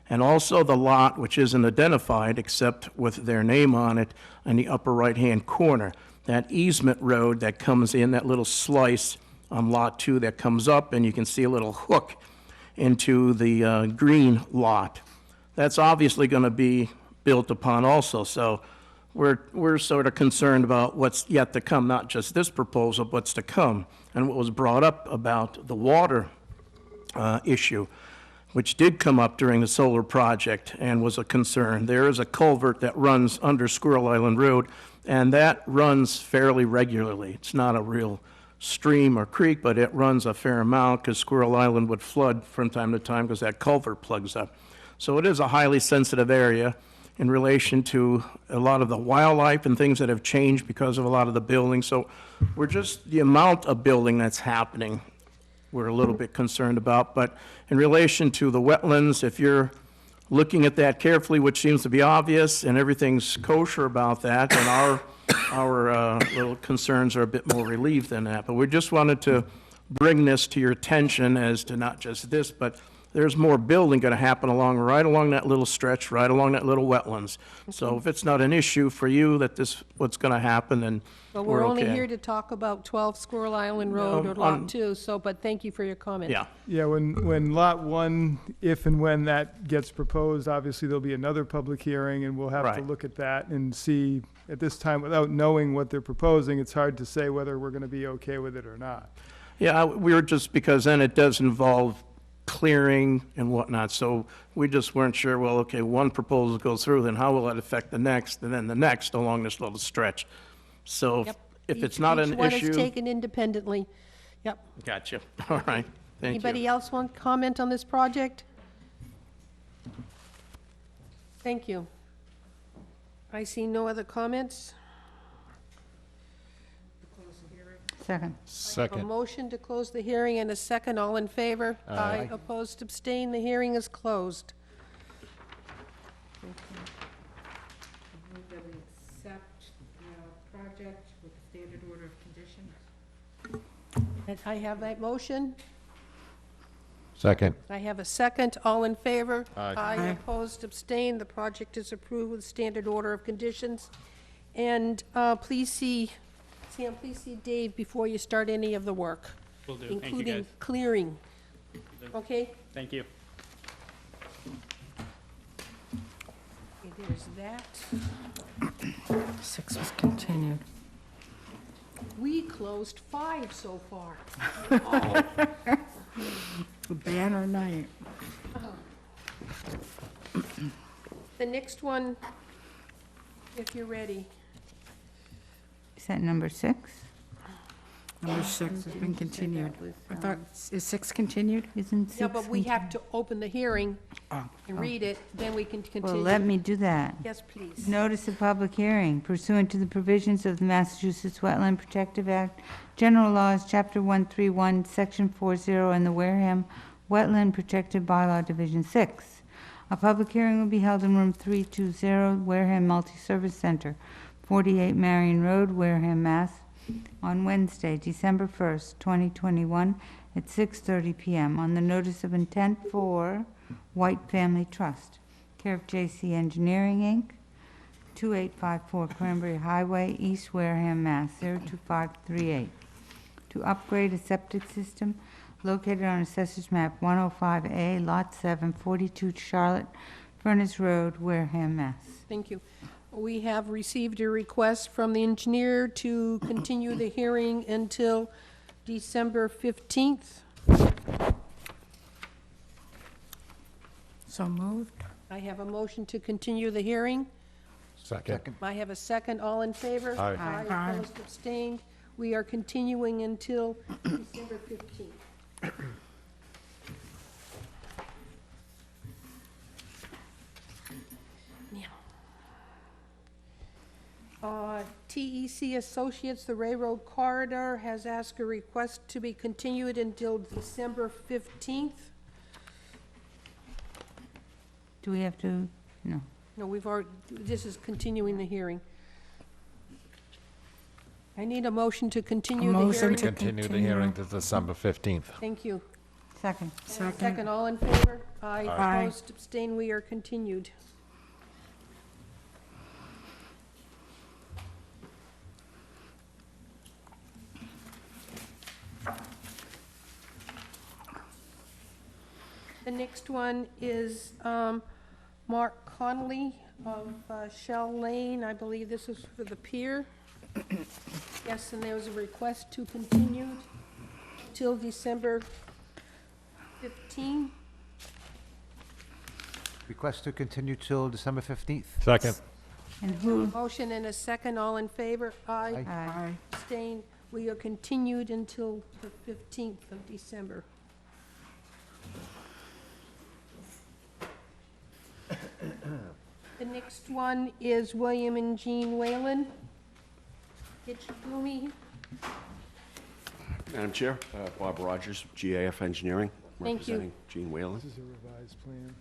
and also the lot which isn't identified except with their name on it in the upper right-hand corner. That easement road that comes in, that little slice on Lot 2 that comes up, and you can see a little hook into the green lot. That's obviously going to be built upon also, so we're sort of concerned about what's yet to come, not just this proposal, but what's to come. And what was brought up about the water issue, which did come up during the solar project and was a concern. There is a culvert that runs under Squirrel Island Road And that runs fairly regularly. It's not a real stream or creek, but it runs a fair amount because Squirrel Island would flood from time to time because that culvert plugs up. So it is a highly sensitive area in relation to a lot of the wildlife and things that have changed because of a lot of the building. So we're just, the amount of building that's happening, we're a little bit concerned about. But in relation to the wetlands, if you're looking at that carefully, which seems to be obvious, and everything's kosher about that, and our little concerns are a bit more relieved than that. But we just wanted to bring this to your attention as to not just this, but there's more building going to happen right along that little stretch, right along that little wetlands. So if it's not an issue for you that this, what's going to happen, then Well, we're we're only okay. here to talk about 12 Squirrel Island Road or Lot 2, so, but thank you for your comment. Yeah. Yeah, when Lot 1, if and when that gets proposed, obviously there'll be another public hearing, and we'll have to Right. look at that and see, at this time, without knowing what they're proposing, it's hard to say whether we're going to be okay with it or not. Yeah, we were just, because then it does involve clearing and whatnot, so we just weren't sure, well, okay, one proposal goes through, then how will it affect the next, and then the next along this little stretch? So Yep. if it's not an Each one is issue. taken independently. Yep. Gotcha, all right, thank you. Anybody else want to comment on this project? Thank you. I see no other comments. Second. A Second. motion to close the hearing and a second. All in favor? Aye. Opposed, abstained. The hearing is closed. Move that we accept the project with the standard order of conditions. I have that motion. Second. I have a second. All in favor? Aye. Opposed, abstained. The project is approved with standard order of conditions. And please see, Sam, please see Dave before you start any of the work. Will do. Thank you, Including guys. clearing. Okay? Thank you. Okay, there's that. 6 was continued. We closed 5 so far. Banner night. The next one, if you're ready. Is that number 6? Number 6 has been continued. I thought, is 6 continued? Isn't 6? Yeah, but we have to open the hearing Oh, and read it, then we can Well, continue. let me do that. Yes, please. Notice of public hearing pursuant to the provisions of the Massachusetts Wetland Protective Act, General Laws, Chapter 131, Section 40, and the Wareham Wetland Protective Bylaw, Division 6. A public hearing will be held in Room 320, Wareham Multi-Service Center, 48 Marion Road, Wareham, Mass., on Wednesday, December 1st, 2021, at 6:30 p.m. on the notice of intent for White Family Trust, care of J.C. Engineering, Inc., 2854 Cranberry Highway, East Wareham, Mass. 02538, to upgrade a septic system located on Assessors Map 105A, Lot 7, 42 Charlotte Furnace Road, Wareham, Mass. Thank you. We have received a request from the engineer to continue the hearing until December 15th. So moved. I have a motion to continue the hearing. Second. I have a second. All in favor? Aye. Aye. Opposed, abstained. We are continuing until December 15th. TEC Associates, the Railroad Corridor, has asked a request to be continued until December 15th. Do we have to, no. No, we've already, this is continuing the hearing. I need a motion to continue the motion hearing. to Continue the continue. hearing to December 15th. Thank you. Second. Second, all in favor? Aye. Aye. Opposed, abstained, we are continued. The next one is Mark Connolly of Shell Lane. I believe this is for the pier. Yes, and there was a request to continue till December 15. Request to continue till December 15th. Second. And who, Motion and a second, all in favor? Aye. aye. Abstain. We are continued until the 15th of December. The next one is William and Jean Whalen. Gitchagumi. Madam Chair, Bob Rogers, GAF Engineering, Thank you. representing Gene Whalen. This is a revised plan.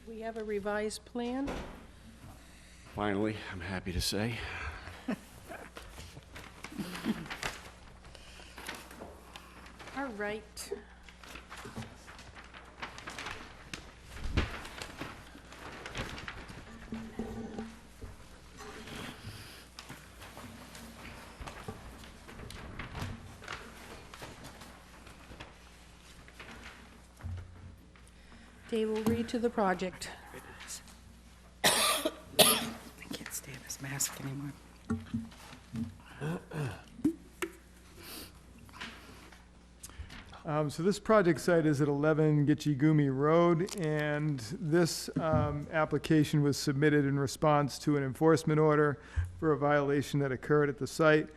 We have a revised plan. Finally, I'm happy to say. All right. Dave will read to the project. I can't stand this mask anymore. So this project site is at 11 Gitchigumi Road, and this application was submitted in response to an enforcement order for a violation that occurred at the site,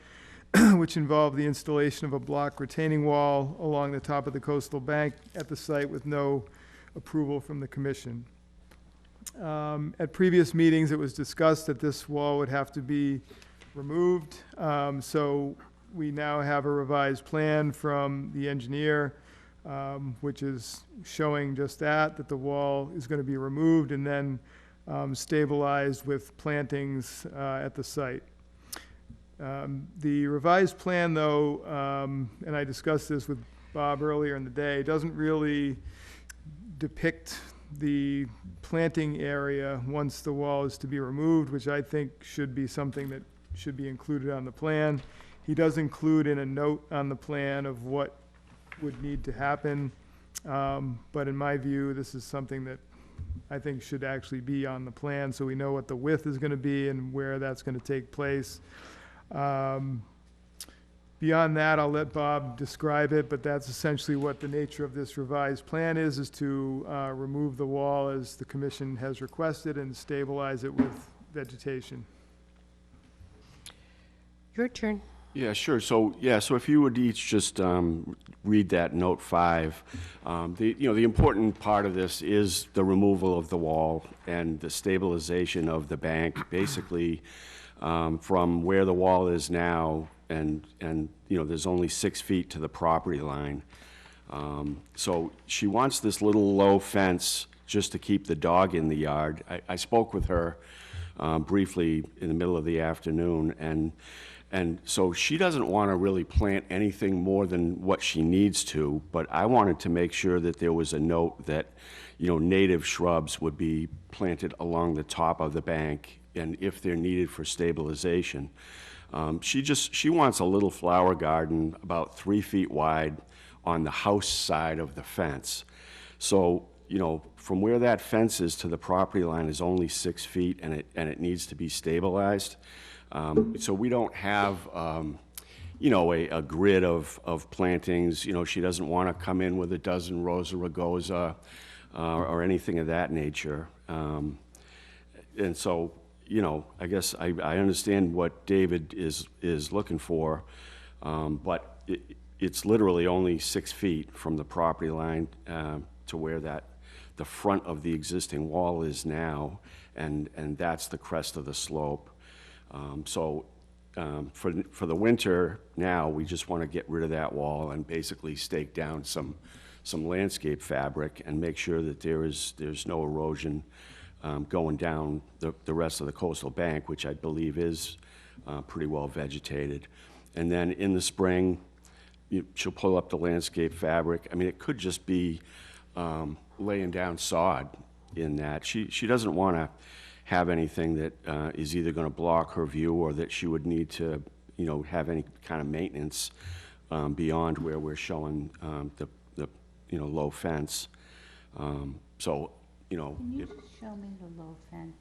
which involved the installation of a block retaining wall along the top of the coastal bank at the site with no approval from the commission. At previous meetings, it was discussed that this wall would have to be removed, so we now have a revised plan from the engineer, which is showing just that the wall is going to be removed and then stabilized with plantings at the site. The revised plan, though, and I discussed this with Bob earlier in the day, doesn't really depict the planting area once the wall is to be removed, which I think should be something that should be included on the plan. He does include in a note on the plan of what would need to happen, but in my view, this is something that I think should actually be on the plan, so we know what the width is going to be and where that's going to take place. Beyond that, I'll let Bob describe it, but that's essentially what the nature of this revised plan is to remove the wall as the commission has requested and stabilize it with vegetation. Your turn. Yeah, sure. So if you would each just read that note 5. The important part of this is the removal of the wall and the stabilization of the bank, basically from where the wall is now, and there's only 6 feet to the property line. So she wants this little low fence just to keep the dog in the yard. I spoke with her briefly in the middle of the afternoon, and so she doesn't want to really plant anything more than what she needs to, but I wanted to make sure that there was a note that, native shrubs would be planted along the top of the bank, and if they're needed for stabilization. She wants a little flower garden about 3 feet wide on the house side of the fence. So, from where that fence is to the property line is only 6 feet, and it needs to be stabilized. So we don't have, a grid of plantings. She doesn't want to come in with a dozen rows of rugosa or anything of that nature. And so, I guess I understand what David is looking for, but it's literally only 6 feet from the property line to where the front of the existing wall is now, and that's the crest of the slope. So for the winter now, we just want to get rid of that wall and basically stake down some landscape fabric and make sure that there's no erosion going down the rest of the coastal bank, which I believe is pretty well vegetated. And then in the spring, she'll pull up the landscape fabric. I mean, it could just be laying down sod in that. She doesn't want to have anything that is either going to block her view or that she would need to, have any kind of maintenance beyond where we're showing the low fence. Can you just show me the low fence?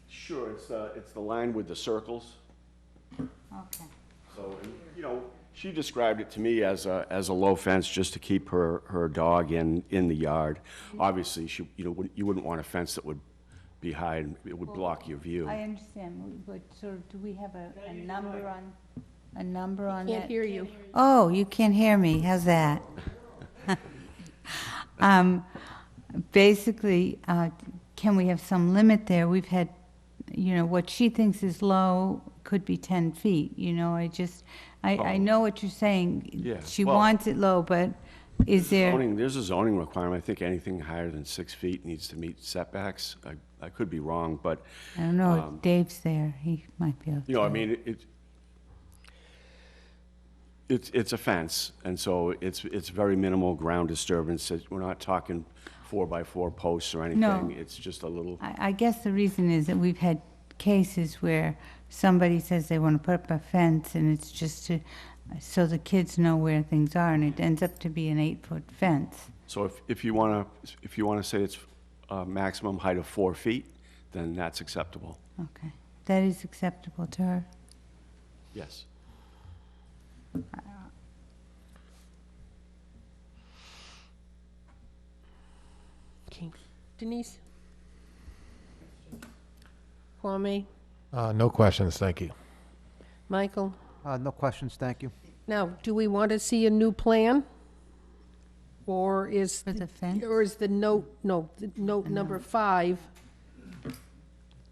Sure, it's the line with the circles. Okay. So, she described it to me as a low fence just to keep her dog in the yard. Obviously, you wouldn't want a fence that would behind, it would block your view. I understand, but sort of, do we have a number on that? Can't hear you. Oh, you can't hear me, how's that? Basically, can we have some limit there? We've had, what she thinks is low could be 10 feet, I know what you're saying. Yeah, She well- wants it low, but is there, There's a zoning requirement. I think anything higher than 6 feet needs to meet setbacks. I could be wrong, but, I don't know, if Dave's there, he might be able to. I mean, it's a fence, and so it's very minimal ground disturbance. We're not talking 4x4 posts or anything. No. It's just a little, I guess the reason is that we've had cases where somebody says they want to put up a fence, and it's just so the kids know where things are, and it ends up to be an 8-foot fence. so if you want to say it's a maximum height of 4 feet, then that's acceptable. Okay, that is acceptable to her. Yes. Okay. Denise? Kwame? No questions, thank you. Michael? No questions, thank you. Now, do we want to see a new plan? Or is, For the fence? or is the note number 5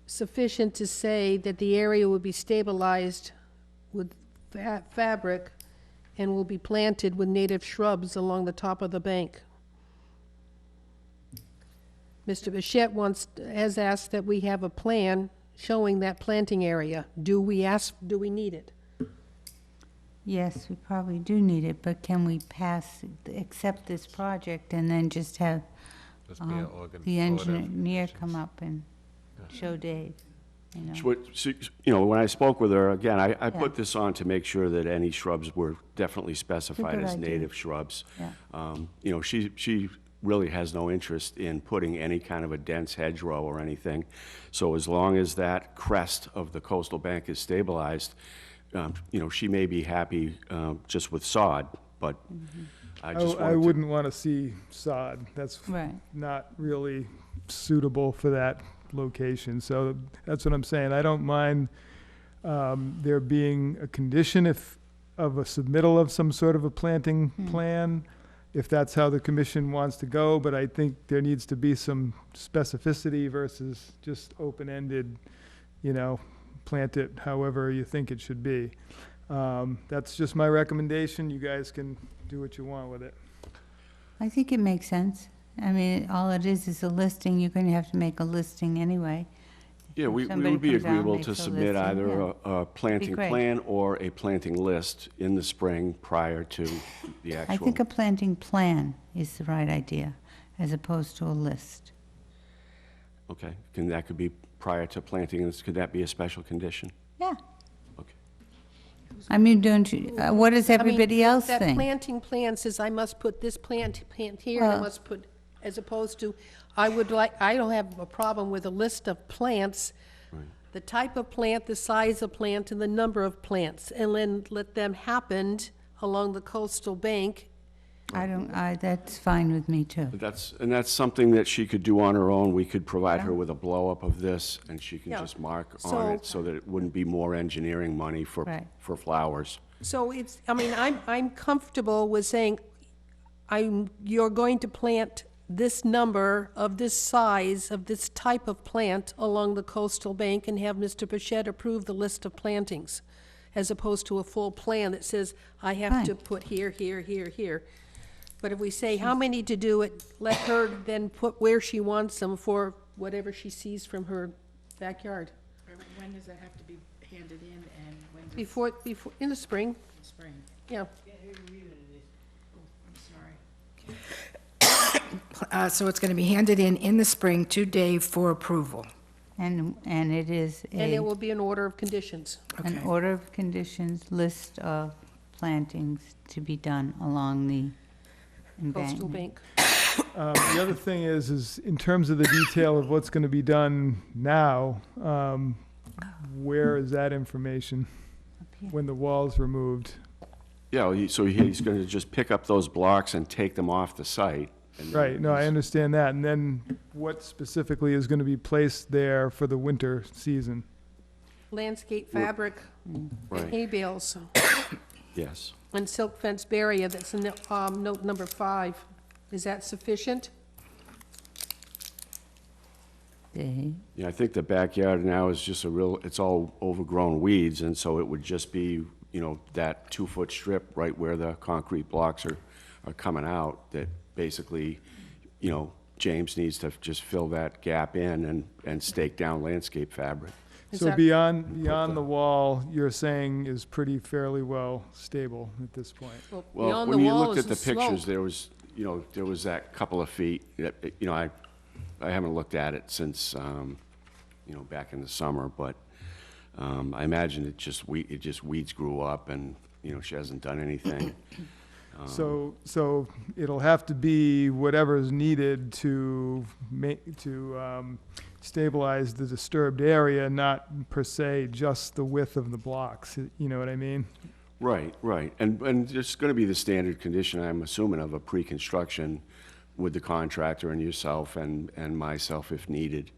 sufficient to say that the area will be stabilized with fabric and will be planted with native shrubs along the top of the bank? Mr. Bichette has asked that we have a plan showing that planting area. Do we need it? Yes, we probably do need it, but can we accept this project and then just have Just be an the order of engineer come up and show Dave? When I spoke with her, again, I Yeah. put this on to make sure that any shrubs were definitely specified good as idea. native shrubs. Yeah. She really has no interest in putting any kind of a dense hedgerow or anything. So as long as that crest of the coastal bank is stabilized, she may be happy just with sod, but I just I wanted to... wouldn't want to see sod. That's Right. not really suitable for that location. So that's what I'm saying. I don't mind there being a condition of a submittal of some sort of a planting plan, if that's how the commission wants to go, but I think there needs to be some specificity versus just open-ended, plant it however you think it should be. That's just my recommendation. You guys can do what you want with it. I think it makes sense. I mean, all it is a listing. You're going to have to make a listing anyway. Yeah, we somebody would be comes out and agreeable makes to a submit listing, either yeah. a planting great. plan or a planting list in the spring prior to the I actual... think a planting plan is the right idea, as opposed to a list. Okay, that could be prior to planting, and could that be a special condition? Yeah. Okay. I mean, don't you, what does everybody else That think? planting plan says I must put this plant here, and I Well- must put, as opposed to, I don't have a problem with a list of plants, the type of plant, the size of plant, and the number of plants, and then let them happen along the coastal bank. That's fine with me too. But that's something that she could do on her own. We could provide her with a blow-up of this, and she can Yeah. just mark So- on it so that it wouldn't be more engineering money for Right. flowers. So I'm comfortable with saying, you're going to plant this number of this size, of this type of plant along the coastal bank, and have Mr. Bichette approve the list of plantings, as opposed to a full plan that says, I have to Fine. put here, here, here, here. But if we say how many to do it, let her then put where she wants them for whatever she sees from her backyard. When does that have to be handed in, and when does? Before, in the spring, Spring. yeah. So it's going to be handed in the spring to Dave for approval. And it is And it will be an order of conditions. an Okay. order of conditions, list of plantings to be done along the Coastal embankment. bank. The other thing is in terms of the detail of what's going to be done now, where is that information here. when the wall's removed? Yeah, so he's going to just pick up those blocks and take them off the site and then Right, no, I it's- understand that. And then what specifically is going to be placed there for the winter season? Landscape fabric Right. and hay bales Yes. and silk fence barrier, that's in note number 5. Is that sufficient? Dave? Yeah, I think the backyard now is just it's all overgrown weeds, and so it would just be, that 2-foot strip right where the concrete blocks are coming out, that basically, James needs to just fill that gap in and stake down landscape fabric. Is So that- beyond the wall, you're saying is pretty fairly well stable at this point? Well, Beyond when the you wall looked is at the the pictures, slope. there was that couple of feet, I haven't looked at it since, back in the summer, but I imagine it just weeds grew up and, she hasn't done anything. So it'll have to be whatever's needed to stabilize the disturbed area, not per se just the width of the blocks, you know what I mean? Right. And there's going to be the standard condition, I'm assuming, of a pre-construction with the contractor and yourself and myself if needed,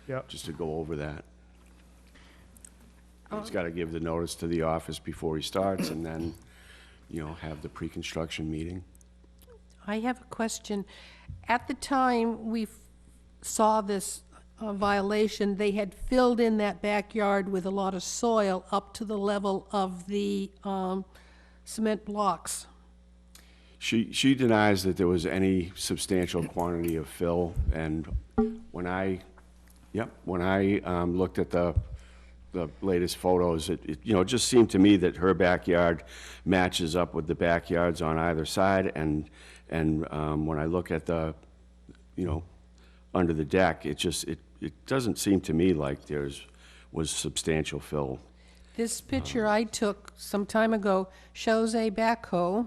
Yep. just to go over that. He's got to give the notice to the office before he starts and then, have the pre-construction meeting. I have a question. At the time we saw this violation, they had filled in that backyard with a lot of soil up to the level of the cement blocks. She denies that there was any substantial quantity of fill, and when I looked at the latest photos, it just seemed to me that her backyard matches up with the backyards on either side, and when I look at the, under the deck, it doesn't seem to me like was substantial fill. This picture I took some time ago shows a backhoe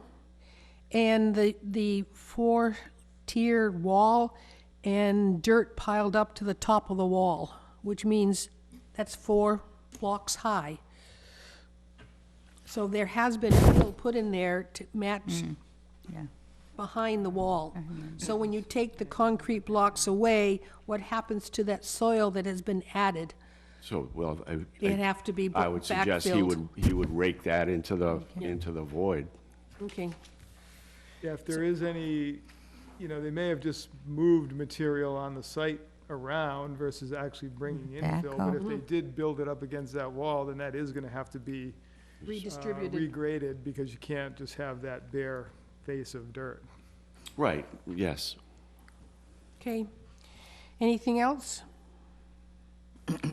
and the 4-tiered wall and dirt piled up to the top of the wall, which means that's 4 blocks high. So there has been fill put in there to match Yeah. behind the wall. So when you take the concrete blocks away, what happens to that soil that has been added? So, well, It'd have to be I would suggest he backfilled. would rake that into the void. Okay. Yeah, if there is any, they may have just moved material on the site around versus actually bringing in fill. But if they did build it up against that wall, then that is gonna have to be Redistributed. regraded, because you can't just have that bare face of dirt. Right, yes. Okay. Anything else?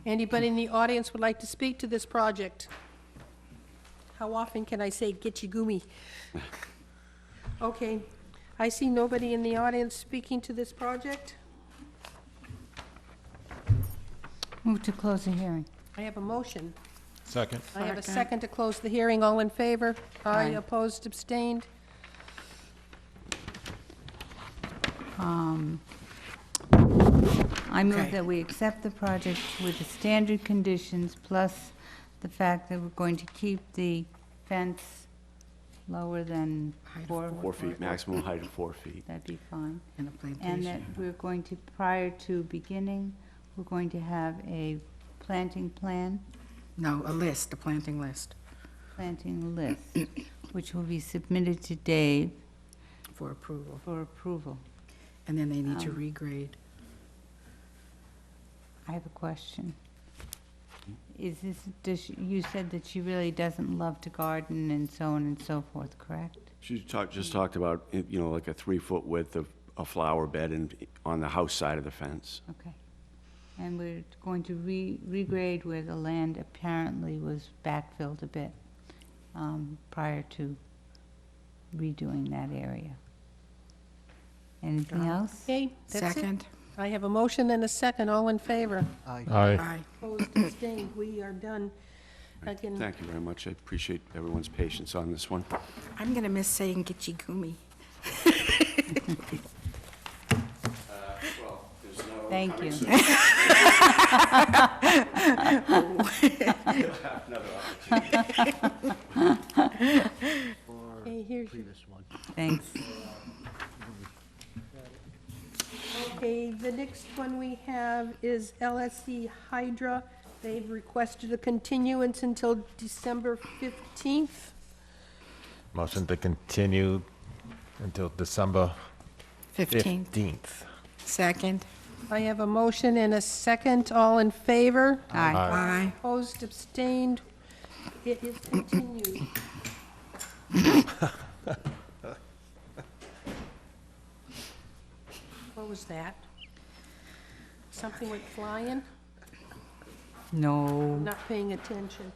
Anybody in the audience would like to speak to this project? How often can I say gitchigumi? Okay. I see nobody in the audience speaking to this project. Move to close the hearing. I have a motion. Second. I have a Second. second to close the hearing. All in favor? Aye. Aye. Opposed, abstained? I move Okay. that we accept the project with the standard conditions, plus the fact that we're going to keep the fence lower than 4. 4 feet, maximum height of 4 feet. That'd be fine. And a And that plantation. we're going to, prior to beginning, we're going to have a planting plan, No, a list, a planting list planting list, which will be submitted to Dave for approval. for approval. And then they need to regrade. I have a question. Is this, you said that she really doesn't love to garden and so on and so forth, correct? She just talked about, like a 3-foot width of a flower bed on the house side of the fence. Okay. And we're going to regrade where the land apparently was backfilled a bit prior to redoing that area. Anything else? Okay, that's it. Second? I have a motion and a second. All in favor? Aye. Aye. Opposed, abstained? We are done. I can- Thank you very much. I appreciate everyone's patience on this one. I'm gonna miss saying gitchigumi. Thank you. Okay, here's, Thanks. Okay, the next one we have is LSC Hydra. They've requested a continuance until December 15th. Motion to continue until December 15th. 15th. Second. I have a motion and a second. All in favor? Aye. Aye. Opposed, abstained. It is continued. What was that? Something went flying? No, Not paying attention.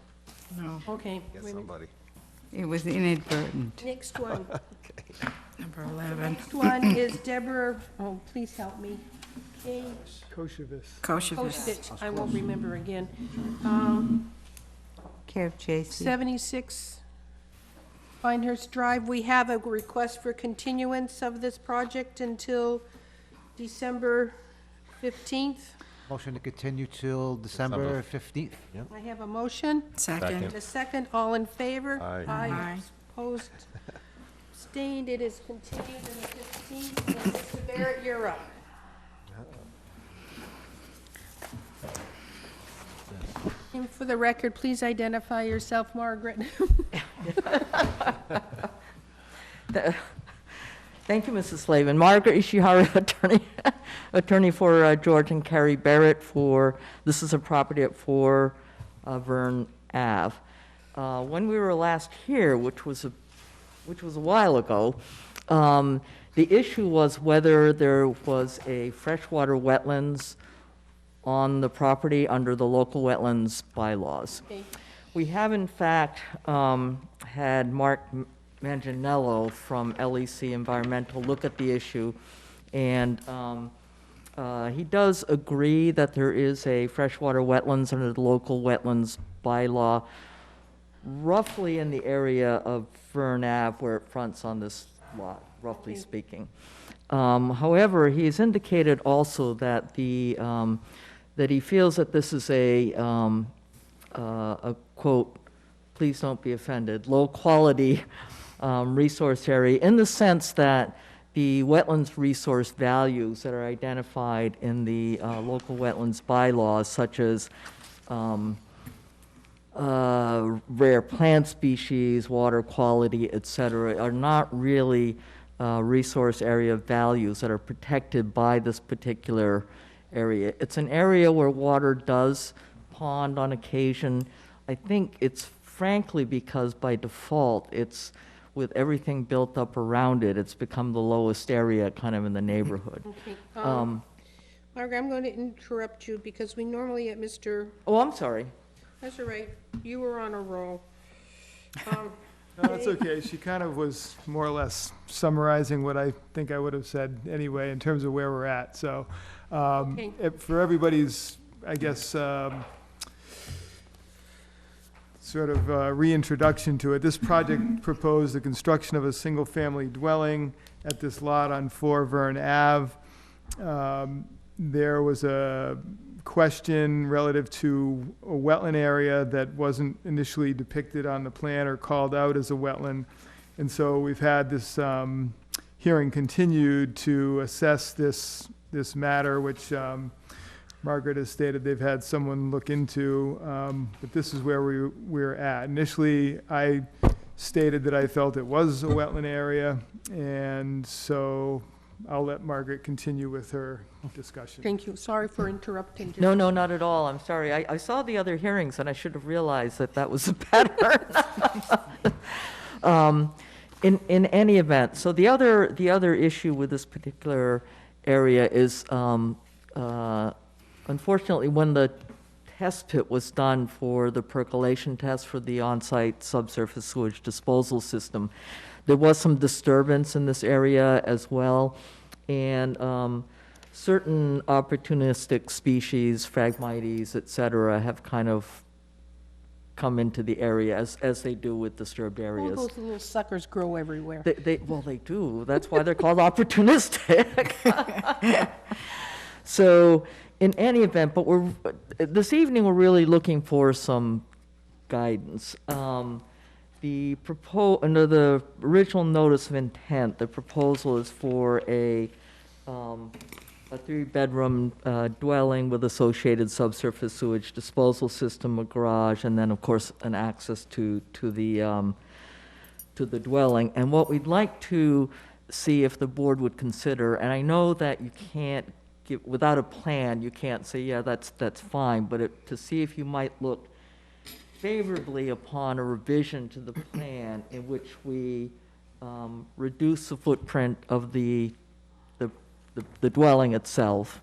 No. Okay, Get wait a minute. somebody. it was inadvertent. Next one. Number 11. Next one is Deborah, oh, please help me. K. Koshevis. Koshevitz. Kosevich, I won't remember again. Care of J.C. 76 Pinehurst Drive, we have a request for continuance of this project until December 15th. Motion to continue till December 15th. I have a motion Second. and a second. All in favor? Aye. Aye. Opposed? Abstained? It is continued on the 15th. And Mr. Barrett, you're up. And for the record, please identify yourself, Margaret. Thank you, Mrs. Slavin. Margaret Ishihara, attorney for George and Carrie Barrett this is a property at 4 Vern Ave. When we were last here, which was a while ago, the issue was whether there was a freshwater wetlands on the property under the local wetlands bylaws. Okay. We have in fact had Mark Manganiello from LEC Environmental look at the issue, and he does agree that there is a freshwater wetlands under the local wetlands bylaw, roughly in the area of Fern Ave where it fronts on this lot, roughly speaking. However, he has indicated also that that he feels that this is a quote, please don't be offended, low-quality resource area in the sense that the wetlands resource values that are identified in the local wetlands bylaws, such as rare plant species, water quality, et cetera, are not really resource area values that are protected by this particular area. It's an area where water does pond on occasion. I think it's frankly because by default, it's with everything built up around it, it's become the lowest area kind of in the neighborhood. Okay. Margaret, I'm going to interrupt you because we normally at Mr. Oh, I'm sorry. That's all right. You were on a roll. No, that's okay. She kind of was more or less summarizing what I think I would have said anyway in terms of where we're at. So Okay. for everybody's, I guess, sort of reintroduction to it, this project proposed the construction of a single-family dwelling at this lot on 4 Vern Ave. There was a question relative to a wetland area that wasn't initially depicted on the plan or called out as a wetland. And so we've had this hearing continued to assess this matter, which Margaret has stated they've had someone look into, but this is where we're at. Initially, I stated that I felt it was a wetland area, and so I'll let Margaret continue with her discussion. Thank you. Sorry for interrupting. No, no, not at all. I'm sorry. I saw the other hearings, and I should have realized that that was a pattern. In any event, so the other issue with this particular area is, unfortunately, when the test pit was done for the percolation test for the on-site subsurface sewage disposal system, there was some disturbance in this area as well, and certain opportunistic species, Phragmites, et cetera, have kind of come into the area as they do with disturbed All areas. those little suckers grow everywhere. Well, they do. That's why they're called opportunistic. So, in any event, but this evening we're really looking for some guidance. Under the original notice of intent, the proposal is for a a three-bedroom dwelling with associated subsurface sewage disposal system, a garage, and then, of course, an access to the dwelling. And what we'd like to see if the board would consider, and I know that you can't give, without a plan, you can't say, yeah, that's fine, but to see if you might look favorably upon a revision to the plan in which we reduce the footprint of the dwelling itself,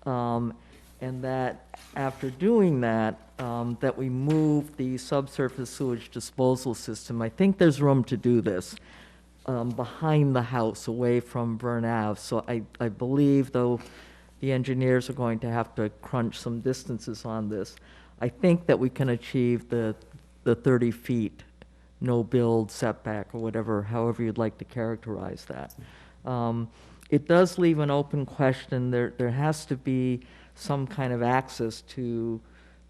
and that after doing that, that we move the subsurface sewage disposal system. I think there's room to do this behind the house, away from Vern Ave. So I believe, though the engineers are going to have to crunch some distances on this, I think that we can achieve the 30 feet no-build setback, or whatever, however you'd like to characterize that. It does leave an open question. There has to be some kind of access to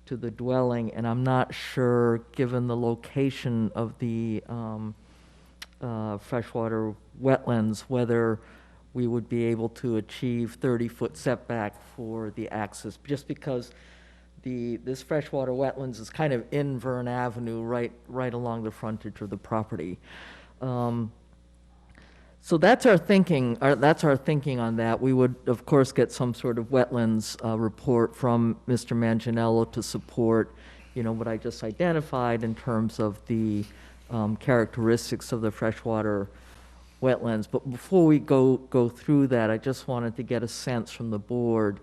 the dwelling, and I'm not sure, given the location of the freshwater wetlands, whether we would be able to achieve 30-foot setback for the access, just because this freshwater wetlands is kind of in Vern Avenue, right along the frontage of the property. So that's our thinking. That's our thinking on that. We would, of course, get some sort of wetlands report from Mr. Manganiello to support, what I just identified in terms of the characteristics of the freshwater wetlands. But before we go through that, I just wanted to get a sense from the board.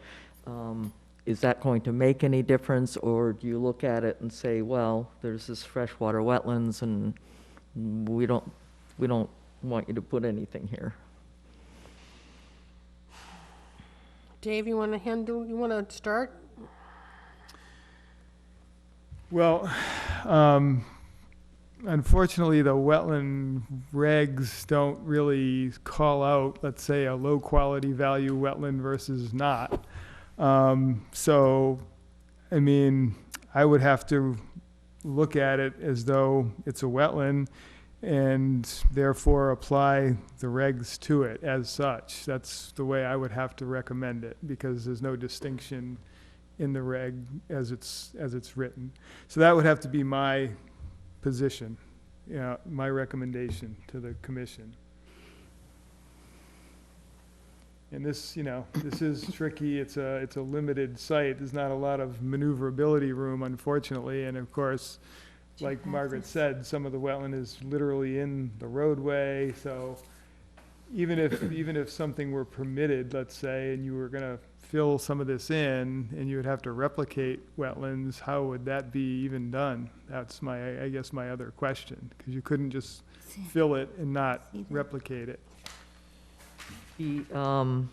Is that going to make any difference, or do you look at it and say, well, there's this freshwater wetlands, and we don't want you to put anything here? Dave, you want to start? Well, unfortunately, the wetland regs don't really call out, let's say, a low-quality value wetland versus not. So, I mean, I would have to look at it as though it's a wetland and therefore apply the regs to it as such. That's the way I would have to recommend it, because there's no distinction in the reg as it's written. So that would have to be my position, my recommendation to the commission. And this, this is tricky. It's a limited site. There's not a lot of maneuverability room, unfortunately. And of course, like Margaret said, some of the wetland is literally in the roadway. So even if something were permitted, let's say, and you were going to fill some of this in, and you would have to replicate wetlands, how would that be even done? That's I guess my other question, because you couldn't just fill it and not replicate it. I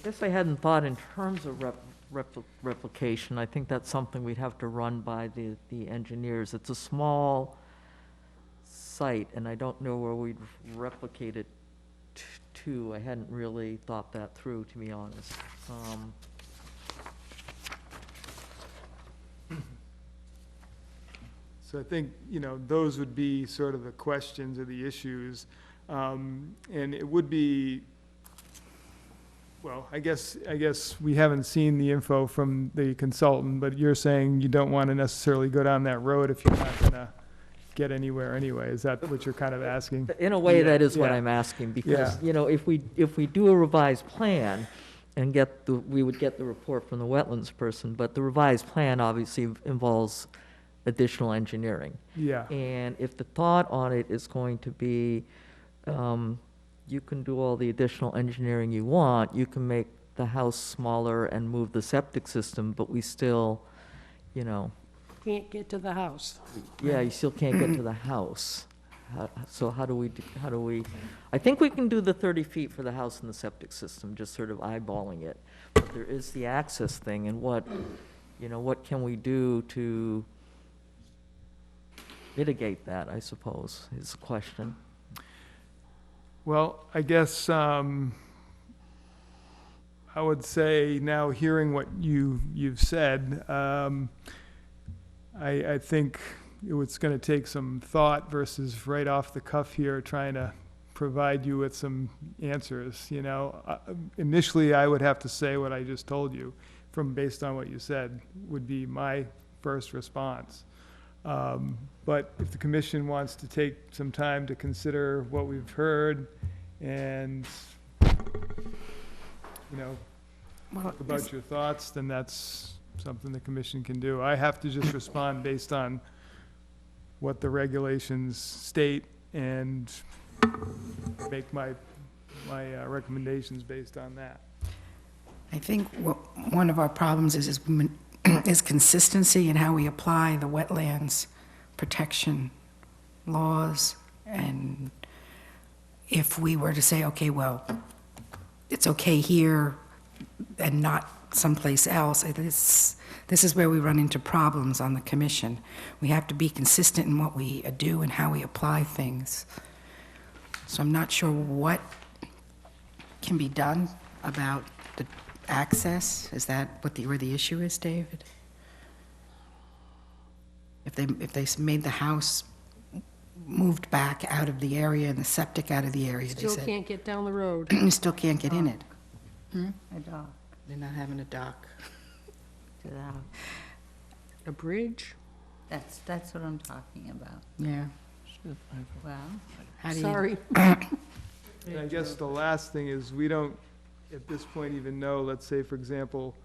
guess I hadn't thought in terms of replication. I think that's something we'd have to run by the engineers. It's a small site, and I don't know where we'd replicate it to. I hadn't really thought that through, to be honest. So I think, those would be sort of the questions or the issues. And it would be, well, I guess we haven't seen the info from the consultant, but you're saying you don't want to necessarily go down that road if you're not going to get anywhere anyway. Is that what you're kind of asking? In a way, that is what I'm asking, because, if we do a revised plan and we would get the report from the wetlands person, but the revised plan obviously involves additional engineering. Yeah. And if the thought on it is going to be, you can do all the additional engineering you want, you can make the house smaller and move the septic system, but we still, Can't get to the house. yeah, you still can't get to the house. So how do we, I think we can do the 30 feet for the house and the septic system, just sort of eyeballing it. But there is the access thing, and what can we do to mitigate that, I suppose, is the question. Well, I guess I would say, now hearing what you've said, I think it's going to take some thought versus right off the cuff here trying to provide you with some answers, you know. Initially, I would have to say what I just told you, based on what you said, would be my first response. But if the commission wants to take some time to consider what we've heard and, you know, talk about your thoughts, then that's something the commission can do. I have to just respond based on what the regulations state and make my recommendations based on that. I think one of our problems is consistency in how we apply the wetlands protection laws. And if we were to say, okay, well, it's okay here and not someplace else, this is where we run into problems on the commission. We have to be consistent in what we do and how we apply things. So I'm not sure what can be done about the access. Is that where the issue is, David? If they made the house, moved back out of the area and the septic out of the area, they Still said. can't get down the road. You still can't get in it. A dock They're not having a dock. to the house. A bridge? That's what I'm talking about. Yeah. Well, How do you? Sorry. And I guess the last thing is, we don't, at this point, even know, let's say, for example,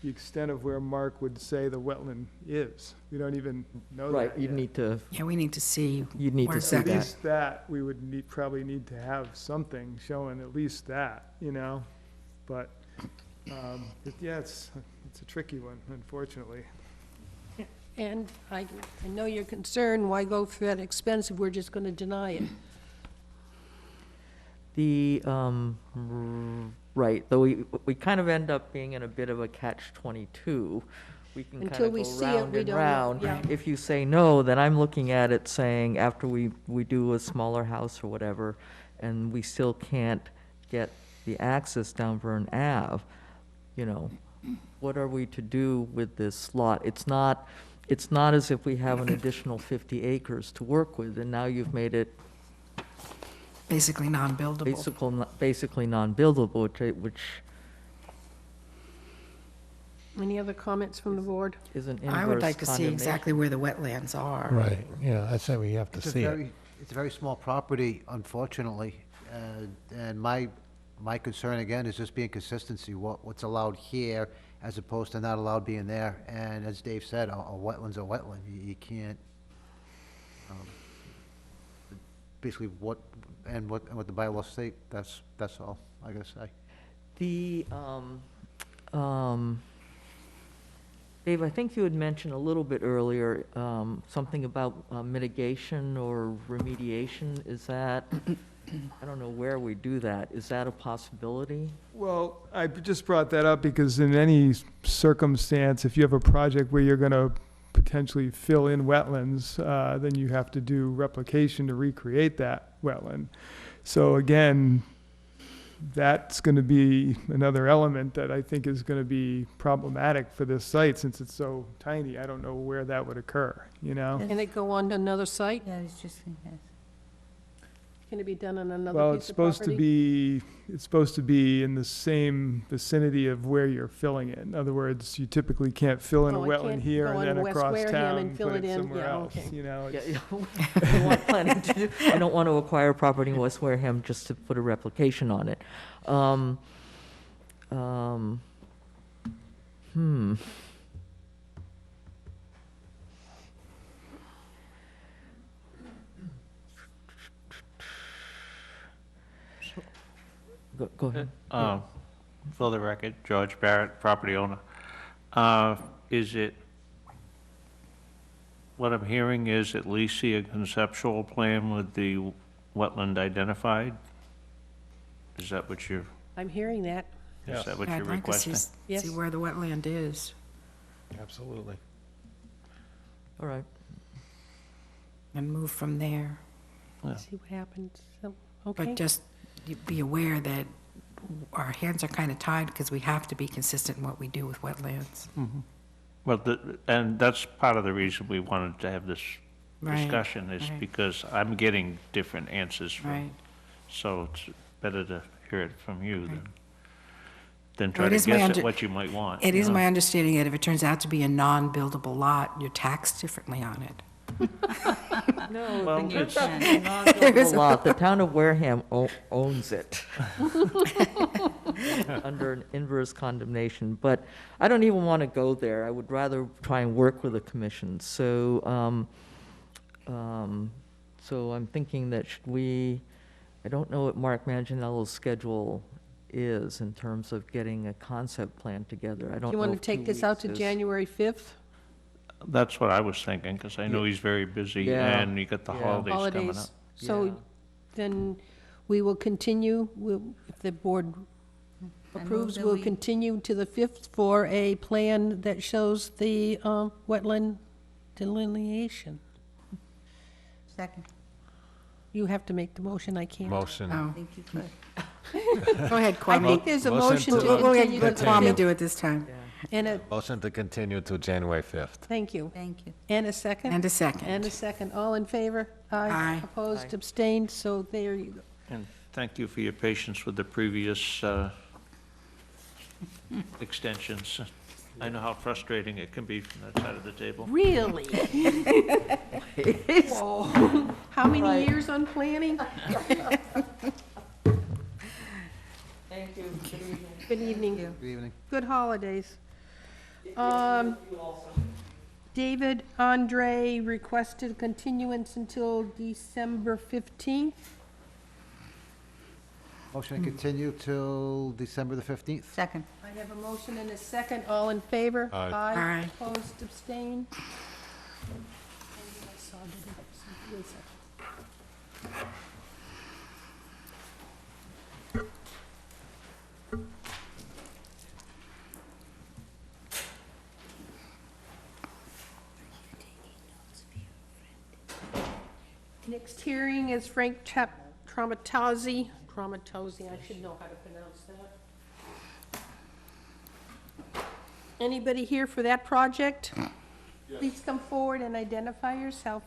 the extent of where Mark would say the wetland is. We don't even know that Right, you'd yet. need to, Yeah, we need to see. you'd need where to see At exactly- that. least that, we would probably need to have something showing at least that, you know? But, yeah, it's a tricky one, unfortunately. And I know you're concerned, why go through that expense if we're just going to deny it? The, right, though we kind of end up being in a bit of a catch-22. We can kind Until of we go see it, round we and don't know. round. Yeah. If you say no, then I'm looking at it saying, after we do a smaller house or whatever, and we still can't get the access down Vern Ave, you know, what are we to do with this lot? It's not as if we have an additional 50 acres to work with, and now you've made it Basically non-buildable. basically non-buildable, which Any other comments from the board? is an inverse I would like to see condemnation. exactly where the wetlands are. Right, yeah, I say we have to It's a see it. very, it's a very small property, unfortunately, and my concern again is just being consistency, what's allowed here as opposed to not allowed being there. And as Dave said, a wetland's a wetland, you can't, basically what the bylaws state, that's all I gotta say. The, Dave, I think you had mentioned a little bit earlier, something about mitigation or remediation. Is that, I don't know where we do that. Is that a possibility? Well, I just brought that up because in any circumstance, if you have a project where you're gonna potentially fill in wetlands, then you have to do replication to recreate that wetland. So again, that's gonna be another element that I think is gonna be problematic for this site since it's so tiny. I don't know where that would occur, you know? Can it go on to another site? yeah, it's just, yes. Can it be done on another Well, piece of property? it's supposed to be in the same vicinity of where you're filling it. In other words, you typically can't fill in a Oh, it wetland can't here go and on then West across Wareham town and and fill put it it in. somewhere Yeah, else, okay. you know? Yeah, it's- yeah. I don't planning to do, I don't want to acquire property in West Wareham just to put a replication on it. Go ahead. For the record, George Barrett, property owner. Is it, what I'm hearing is at least see a conceptual plan with the wetland identified? Is that what you're, I'm hearing that. is that what Yeah, you're I'd like to requesting? see Yes. where the wetland is, Absolutely. All right. and move from there. See what happens. So, okay. But just be aware that our hands are kind of tied because we have to be consistent in what we do with wetlands. Well, and that's part of the reason we wanted to have this Right, discussion is right. because I'm getting different answers from Right. So it's better to hear it from you than Well, try it to is my guess under- at what you might want. It you is know? my understanding that if it turns out to be a non-buildable lot, you're taxed differently on it. No, Well, the it's- non-buildable lot, the town of Wareham owns it under an inverse condemnation, but I don't even want to go there. I would rather try and work with the commission. So, so I'm thinking that I don't know what Mark Manganiello's schedule is in terms of getting a concept plan together. I don't know. Do you want to if take 2 this out weeks to is- January 5th? That's what I was thinking, because I know he's very busy, Yeah. and you got the Yeah. holidays coming up. Holidays. So Yeah. then we will continue, if the board approves, that we'll we- continue to the 5th for a plan that shows the wetland delineation. Second. You have to make the motion, I can't. Motion. Oh, I think you could. go ahead, I Kwame. think there's a Motion motion to- to Go ahead, continue to let the Kwame 5th. do it this time. And a, Motion to continue to January 5th. thank you. Thank you. And a second? And a second. And a second. All in favor? Aye. Opposed, abstained, so there you go. And thank you for your patience with the previous extensions. I know how frustrating it can be from that side of the table. Really? Whoa. How many Right. years on planning? Thank you. Good evening. Good evening. Good evening. Good holidays. David Andre requested continuance until December 15th. Motion to continue till December the 15th? Second. I have a motion and a second. All in favor? Aye. Aye. Opposed, abstained? Next hearing is Frank Tramatozzi, I should know how to pronounce that. Anybody here for that project? Please come forward and identify yourself.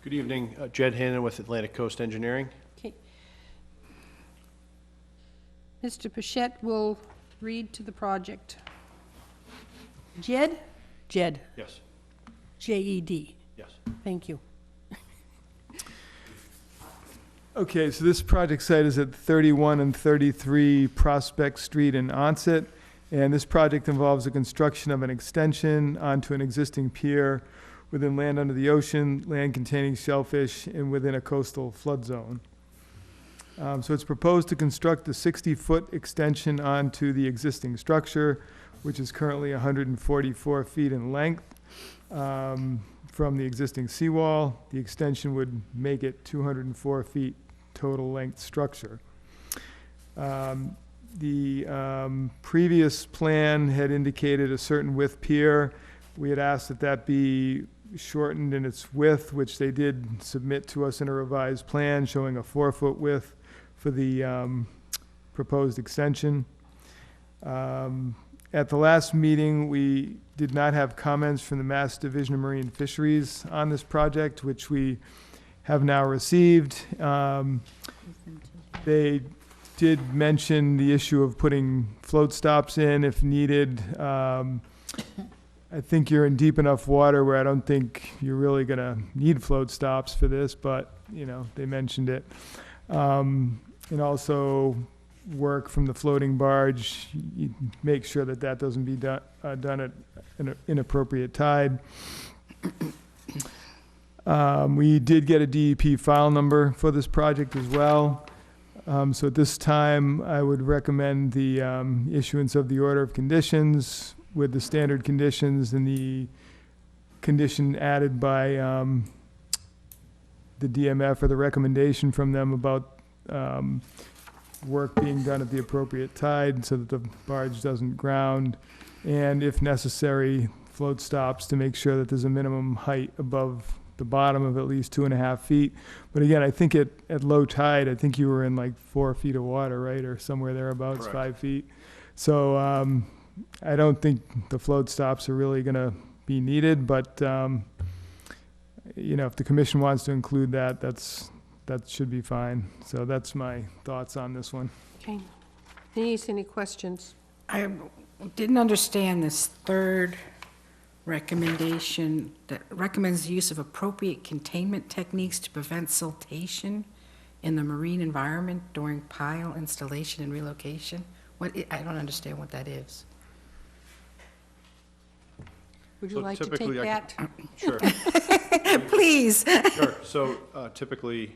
Good evening, Jed Hannon with Atlantic Coast Engineering. Okay. Mr. Pichette will read to the project. Jed? Jed, Yes, J-E-D. yes. Thank you. Okay, so this project site is at 31 and 33 Prospect Street in Onset, and this project involves the construction of an extension onto an existing pier within land under the ocean, land containing shellfish, and within a coastal flood zone. So it's proposed to construct a 60-foot extension onto the existing structure, which is currently 144 feet in length. From the existing seawall, the extension would make it 204 feet total length structure. The previous plan had indicated a certain width pier. We had asked that that be shortened in its width, which they did submit to us in a revised plan showing a 4-foot width for the proposed extension. At the last meeting, we did not have comments from the Mass Division of Marine Fisheries on this project, which we have now received. They did mention the issue of putting float stops in if needed. I think you're in deep enough water where I don't think you're really going to need float stops for this, but, you know, they mentioned it. And also work from the floating barge, you make sure that that doesn't be done at an inappropriate tide. We did get a DEP file number for this project as well. So at this time, I would recommend the issuance of the order of conditions with the standard conditions and the condition added by the DMF or the recommendation from them about work being done at the appropriate tide so that the barge doesn't ground, and if necessary, float stops to make sure that there's a minimum height above the bottom of at least 2.5 feet. But again, I think at low tide, I think you were in like 4 feet of water, right, or somewhere thereabouts, Correct. 5 feet. So I don't think the float stops are really going to be needed, but, you know, if the commission wants to include that, that should be fine. So that's my thoughts on this one. Okay. Denise, any questions? I didn't understand this third recommendation that recommends the use of appropriate containment techniques to prevent siltation in the marine environment during pile installation and relocation. I don't understand what that is. Would you So like to take typically I that? Sure. Please. Sure. So typically,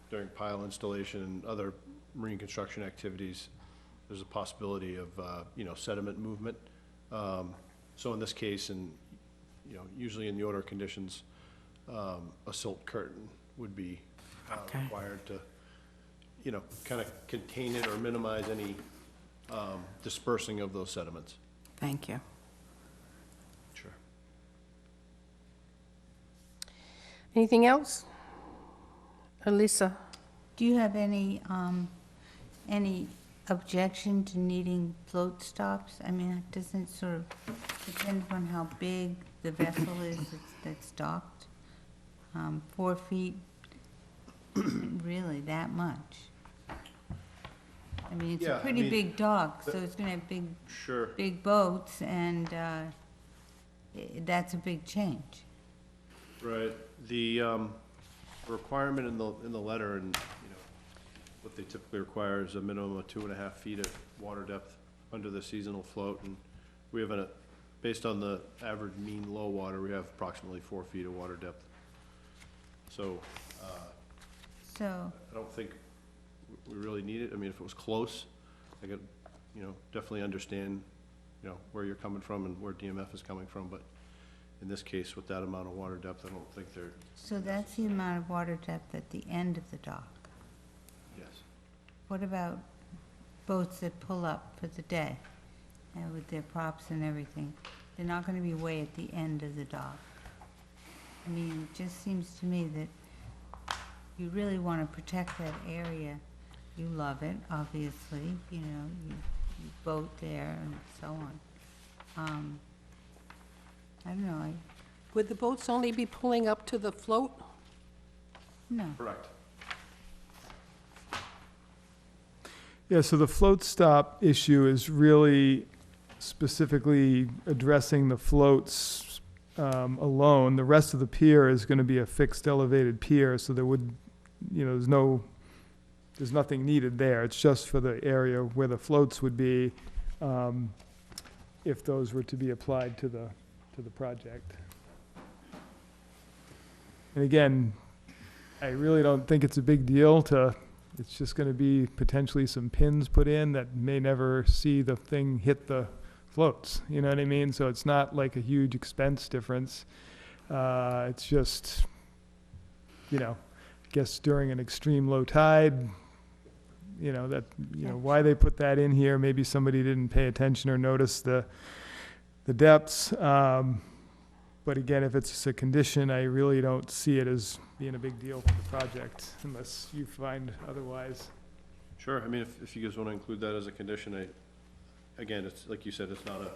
during pile installation and other marine construction activities, there's a possibility of, you know, sediment movement. So in this case, and, you know, usually in the order of conditions, a silt curtain would be required to, you know, kind of contain it or minimize any dispersing of those sediments. Thank you. Sure. Anything else? Elisa? Do you have any objection to needing float stops? I mean, doesn't it sort of depend on how big the vessel is that's docked? 4 feet, isn't really that much. I mean, it's Yeah, a I pretty mean, big dock, so it's gonna have Sure. big boats, and that's a big change. Right. The requirement in the letter, and, you know, what they typically require is a minimum of 2.5 feet of water depth under the seasonal float, and we have based on the average mean low water, we have approximately 4 feet of water depth. So, So, I don't think we really need it. I mean, if it was close, I could, you know, definitely understand, you know, where you're coming from and where DMF is coming from, but in this case, with that amount of water depth, I don't think they're, so that's the amount of water depth at the end of the dock. yes. What about boats that pull up for the day, and with their props and everything? They're not gonna be way at the end of the dock. I mean, it just seems to me that you really wanna protect that area. You love it, obviously, you know, you boat there and so on. I don't know, Would the boats only be pulling up to the float? no. Correct. Yeah, so the float stop issue is really specifically addressing the floats alone. The rest of the pier is going to be a fixed elevated pier, so there would, you know, there's nothing needed there. It's just for the area where the floats would be, if those were to be applied to the project. And again, I really don't think it's a big deal it's just going to be potentially some pins put in that may never see the thing hit the floats. You know what I mean? So it's not like a huge expense difference. It's just, you know, I guess during an extreme low tide, you know, why they put that in here, maybe somebody didn't pay attention or notice the depths. But again, if it's just a condition, I really don't see it as being a big deal for the project unless you find otherwise. Sure. I mean, if you guys want to include that as a condition, again, it's, like you said, it's not a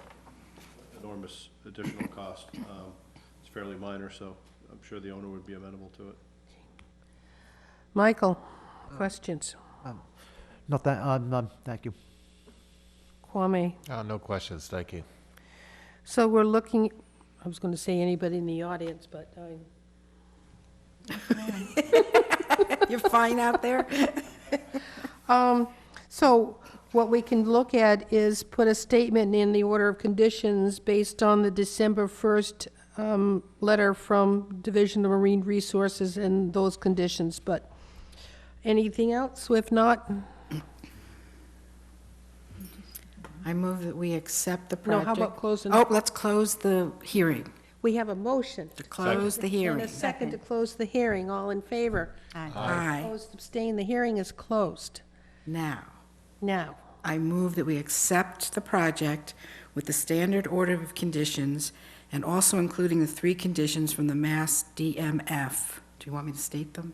enormous additional cost. It's fairly minor, so I'm sure the owner would be amenable to it. Michael, questions? Not that, none, thank you. Kwame? No questions, thank you. So we're looking, I was going to say anybody in the audience, but You're fine out there? So what we can look at is put a statement in the order of conditions based on the December 1st letter from Division of Marine Resources and those conditions, but anything else? If not, I move that we accept the no, project. how about closing? Oh, let's close the hearing. We have a motion. To close the hearing. And a second to close the hearing. All in favor? Aye. Opposed, abstained, the hearing is closed. Now, I move that we accept the project with the standard order of conditions and also including the 3 conditions from the Mass DMF. Do you want me to state them?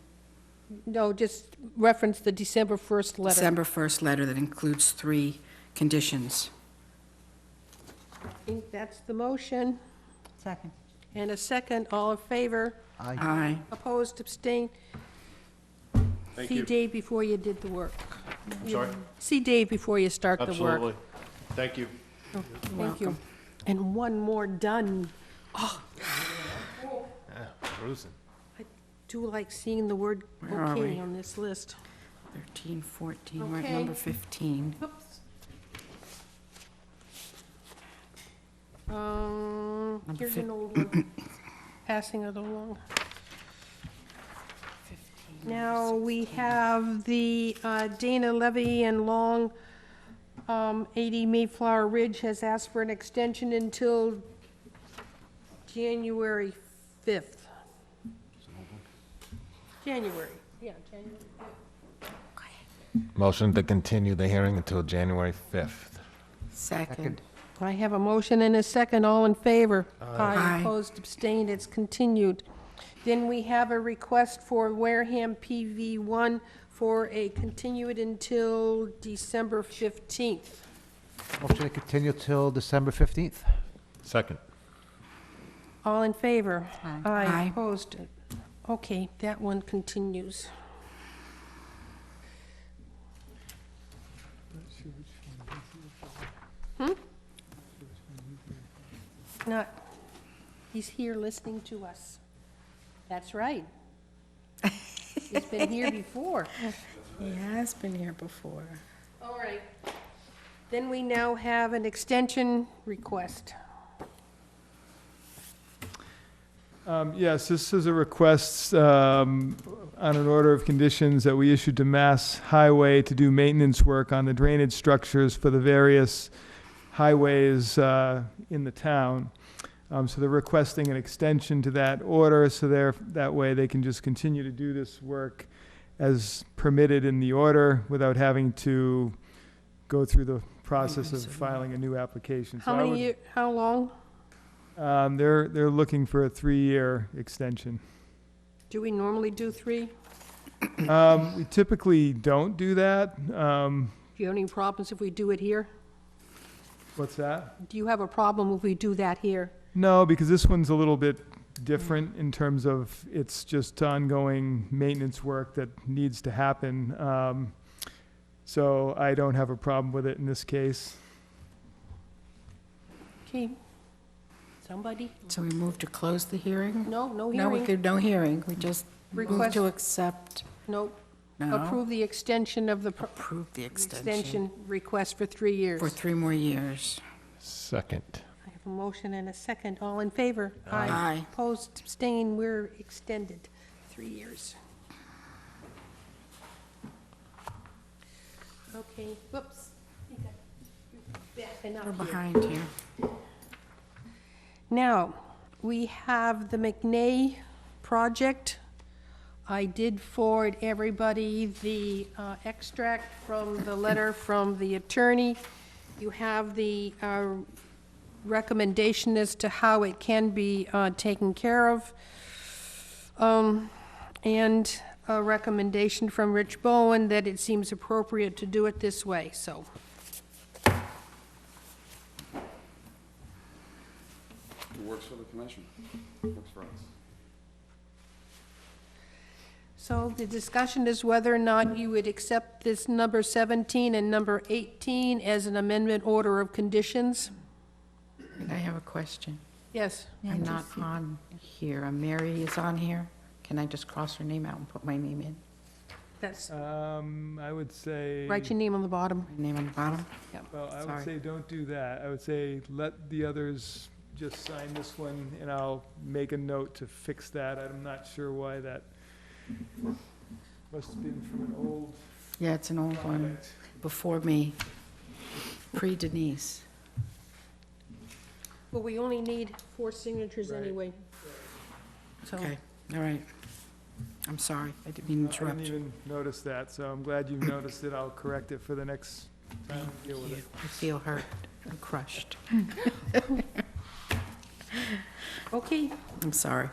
No, just reference the December 1st letter. December 1st letter that includes 3 conditions. I think that's the motion. Second. And a second, all in favor? Aye. Opposed, abstained? Thank See you. Dave before you did the work. I'm sorry? See Dave before you start the work. Absolutely. Thank you. Thank you. And one more done. Oh, Cruising. I do like seeing the word Where are okay we? on this list. 13, 14, we're at Okay. number 15. Oops. Here's an old one. Passing it along. Now, we have the Dana Levy and Long, 80 Mayflower Ridge has asked for an extension until January 5th. January, yeah, January 5th. Motion to continue the hearing until January 5th. Second. I have a motion and a second, all in favor? Aye. Opposed, abstained, it's continued. Then we have a request for Wareham PV1 for a continue it until December 15th. Motion to continue till December 15th. Second. All in favor? Aye. Aye. Opposed? Okay, that one continues. Not, he's here listening to us. That's right. He's been here before. He has been here before. All right. Then we now have an extension request. Yes, this is a request on an order of conditions that we issued to Mass Highway to do maintenance work on the drainage structures for the various highways in the town. So they're requesting an extension to that order, so that way they can just continue to do this work as permitted in the order without having to go through the process of filing a new application. So How I many would- year, how long? They're looking for a 3-year extension. Do we normally do 3? We typically don't do that. Do you have any problems if we do it here? What's that? Do you have a problem if we do that here? No, because this one's a little bit different in terms of it's just ongoing maintenance work that needs to happen. So I don't have a problem with it in this case. Okay. Somebody? So we move to close the hearing? No, no No, we hearing. could, no hearing, we just move Request- to accept, Nope. no, Approve the extension of the approve the extension extension request for 3 years. for 3 more years. Second. I have a motion and a second. All in favor? Aye. Opposed, abstained, we're extended 3 years. Okay, whoops. You got- you're backing up We're here. behind here. Now, we have the McNay project. I did forward everybody the extract from the letter from the attorney. You have the recommendation as to how it can be taken care of, and a recommendation from Rich Bowen that it seems appropriate to do it this way, so. It works for the commission. Works for us. So the discussion is whether or not you would accept this number 17 and number 18 as an amendment order of conditions. I have a question. Yes. I'm not on here. Mary is on here. Can I just cross her name out and put my name in? That's, I would say. write your name on the bottom. My name on the bottom? Well, I would Sorry. say don't do that. I would say let the others just sign this one, and I'll make a note to fix that. I'm not sure why that must have been from an old Yeah, it's an old one, project. before me, pre-Denise. Well, we only need 4 signatures Right. anyway. So, Okay, all right. I'm sorry, I didn't mean to I didn't interrupt you. even notice that, so I'm glad you noticed it. I'll correct it for the next time we deal with it. I feel hurt and crushed. okay, I'm sorry.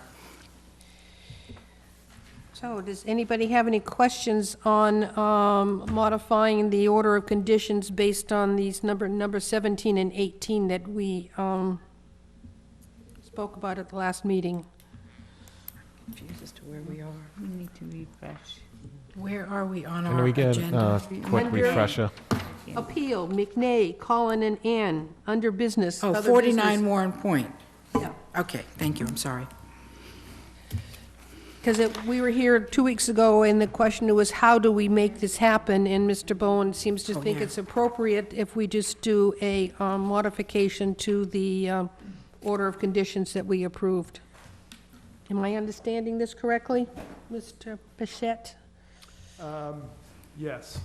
so So, does anybody have any questions on modifying the order of conditions based on these number 17 and 18 that we spoke about at the last meeting? Confused as to where we are. We need to refresh. Where are we on Can our we get agenda? a quick Under- refresher? Appeal, McNay, Colin, and Ann, under business. Oh, other 49 business. Warren Point. Yeah. Okay, thank you, I'm sorry. Because we were here 2 weeks ago, and the question was, how do we make this happen? And Mr. Bowen seems to think yeah. it's appropriate if we just do a modification to the order of conditions that we approved. Am I understanding this correctly, Mr. Bichette? Yes.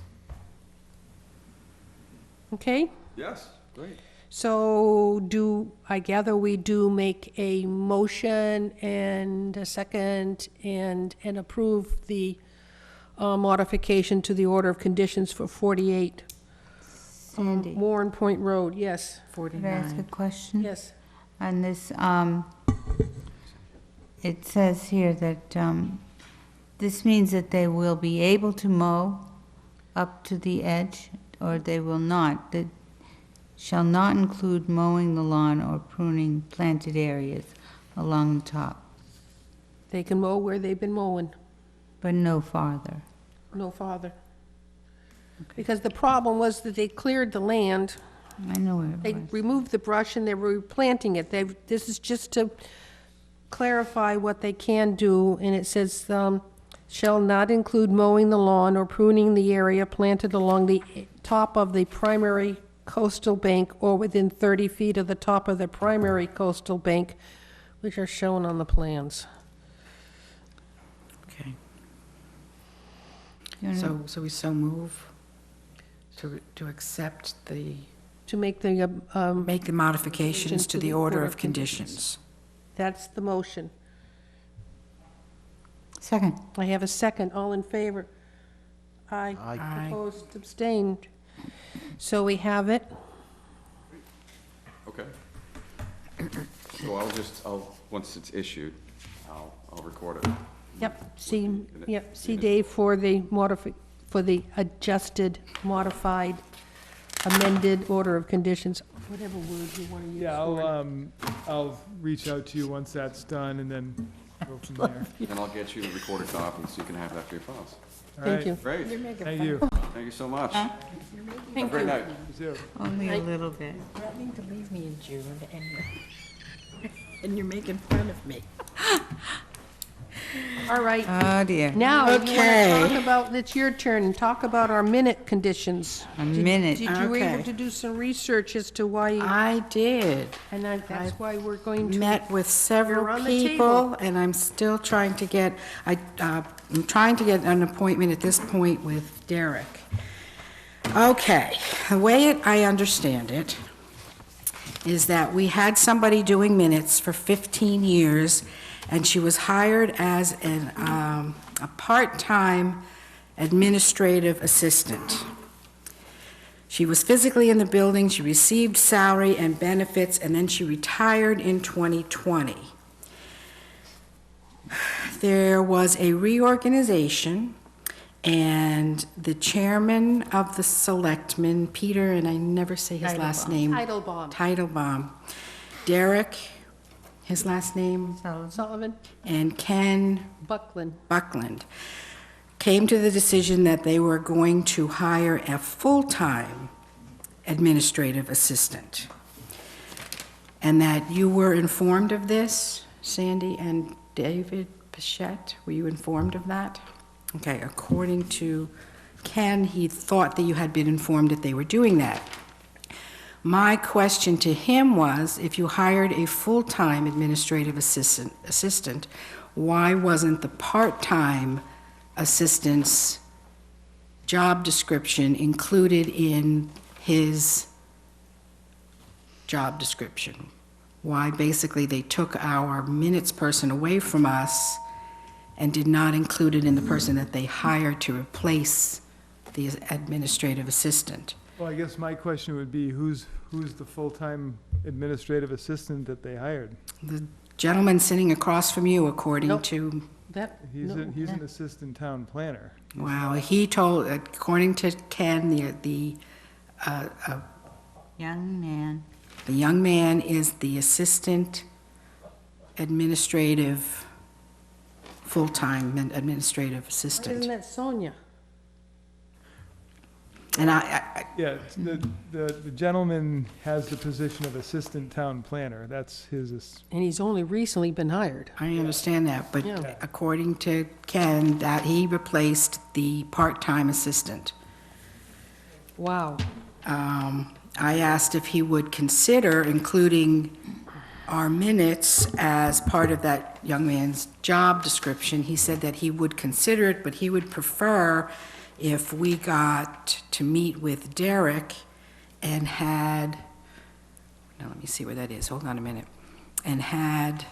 Okay? Yes, great. So I gather we do make a motion and a second and approve the modification to the order of conditions for 48 Sandy, Warren Point Road, yes. could I ask a question? Yes. On this, it says here that this means that they will be able to mow up to the edge, or they will not. That shall not include mowing the lawn or pruning planted areas along the top, They can mow where they've been mowing, but no farther. no farther. Because the problem was that they cleared the land, I know where they it was. removed the brush and they were replanting it. This is just to clarify what they can do, and it says, shall not include mowing the lawn or pruning the area planted along the top of the primary coastal bank or within 30 feet of the top of the primary coastal bank, which are shown on the plans. Okay. You wanna- So we so move to accept the, To make the, make the modifications to the order of conditions. that's the motion. Second. I have a second. All in favor? Aye. Aye. Opposed, abstained. So we have it. Okay. So once it's issued, I'll record it. Yep, see Dave for the for the adjusted, modified, amended order of conditions, whatever word you want to use Yeah, for it. I'll reach out to you once that's done and then go from there. And I'll get you the recorded copy so you can have that for your files. All Thank right. you. Great. Thank you. Thank you so much. Huh? Have a great night. You too. Only a little bit. Threatening to leave me in June, and you're making fun of me. All right. Oh, dear. Now, you want Okay. to talk about, it's your turn, talk about our minute conditions. A minute. Did you were able Okay. to do some research as to why, I did. and that's why we're going to. Met with You're several on the people, and I'm still trying to get, I'm trying to get an appointment at this point with Derek. Okay, the way I understand it is that we had somebody doing minutes for 15 years, and she was hired as a part-time administrative assistant. She was physically in the building, she received salary and benefits, and then she retired in 2020. There was a reorganization, and the chairman of the selectmen, Peter, and I never say his last name. Titlebaum. Titlebaum. Derek, his last name, Sullivan, and Ken Buckland. came to the decision that they were going to hire a full-time administrative assistant. And that you were informed of this, Sandy and David Pichette, were you informed of that? Okay, according to Ken, he thought that you had been informed that they were doing that. My question to him was, if you hired a full-time administrative assistant, why wasn't the part-time assistant's job description included in his job description? Why basically they took our minutes person away from us and did not include it in the person that they hired to replace the administrative assistant? Well, I guess my question would be, who's the full-time administrative assistant that they hired? gentleman sitting across from you, according Nope. to, That, He's no, he's an assistant town planner. wow, he told, according to Ken, Young man. the young man is the assistant administrative, full-time administrative isn't assistant. that Sonia? And Yeah, the gentleman has the position of assistant town planner. That's his, And he's only recently been hired. I understand that, but Yeah. according to Ken, that he replaced the part-time assistant. Wow. I asked if he would consider including our minutes as part of that young man's job description. He said that he would consider it, but he would prefer if we got to meet with Derek and had, now let me see where that is, hold on a minute, and had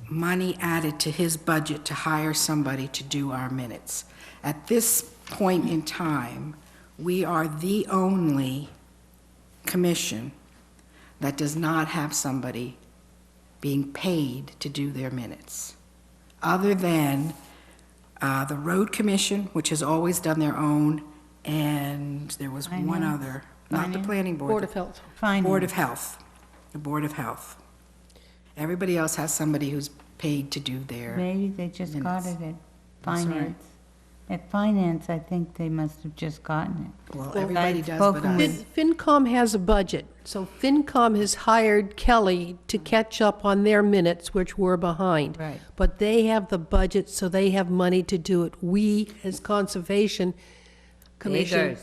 money added to his budget to hire somebody to do our minutes. At this point in time, we are the only commission that does not have somebody being paid to do their minutes, other than the road commission, which has always done their own, and there was one Finance. other, not the Finance. planning board. Board of Health. Board of Health, the Board of Health. Everybody else has somebody who's paid to do their, Maybe they just got minutes. it at I'm sorry? finance. At finance, I think they must have just gotten it. well, I've everybody does but spoken us. with- FinCom has a budget, so FinCom has hired Kelly to catch up on their minutes, which were behind. Right. But they have the budget, so they have money to do it. We, as Conservation Commission.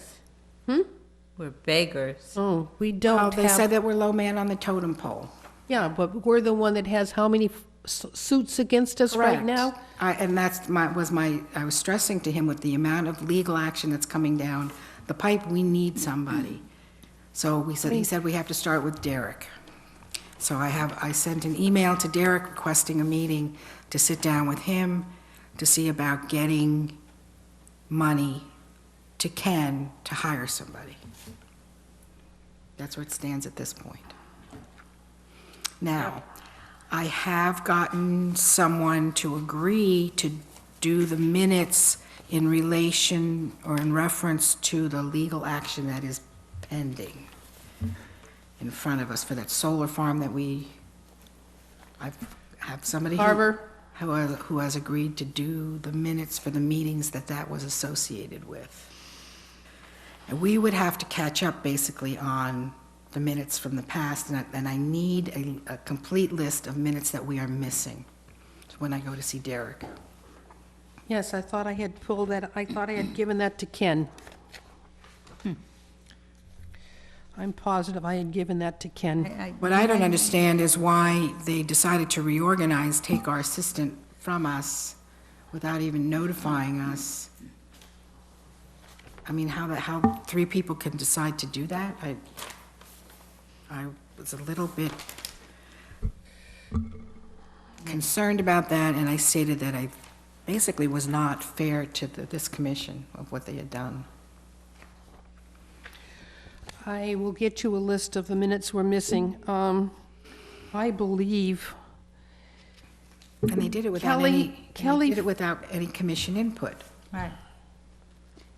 We're beggars. Oh, we Oh, don't they said have, that we're low man on the totem pole. yeah, but we're the one that has how many suits against us right Correct. now? And that's I was stressing to him with the amount of legal action that's coming down the pipe, we need somebody. So he said we have to start with Derek. So I sent an email to Derek requesting a meeting to sit down with him to see about getting money to Ken to hire somebody. That's where it stands at this point. Now, I have gotten someone to agree to do the minutes in relation or in reference to the legal action that is pending in front of us for that solar farm that I have somebody Carver? who has agreed to do the minutes for the meetings that was associated with. And we would have to catch up basically on the minutes from the past, and I need a complete list of minutes that we are missing when I go to see Derek. Yes, I thought I had pulled that, I thought I had given that to Ken. I'm positive I had given that to Ken. What I don't understand is why they decided to reorganize, take our assistant from us without even notifying us. I mean, how three people can decide to do that? I was a little bit concerned about that, and I stated that I basically was not fair to this commission of what they had done. I will get you a list of the minutes we're missing. I believe, And they did it without Kelly- they did it without any commission input. Right.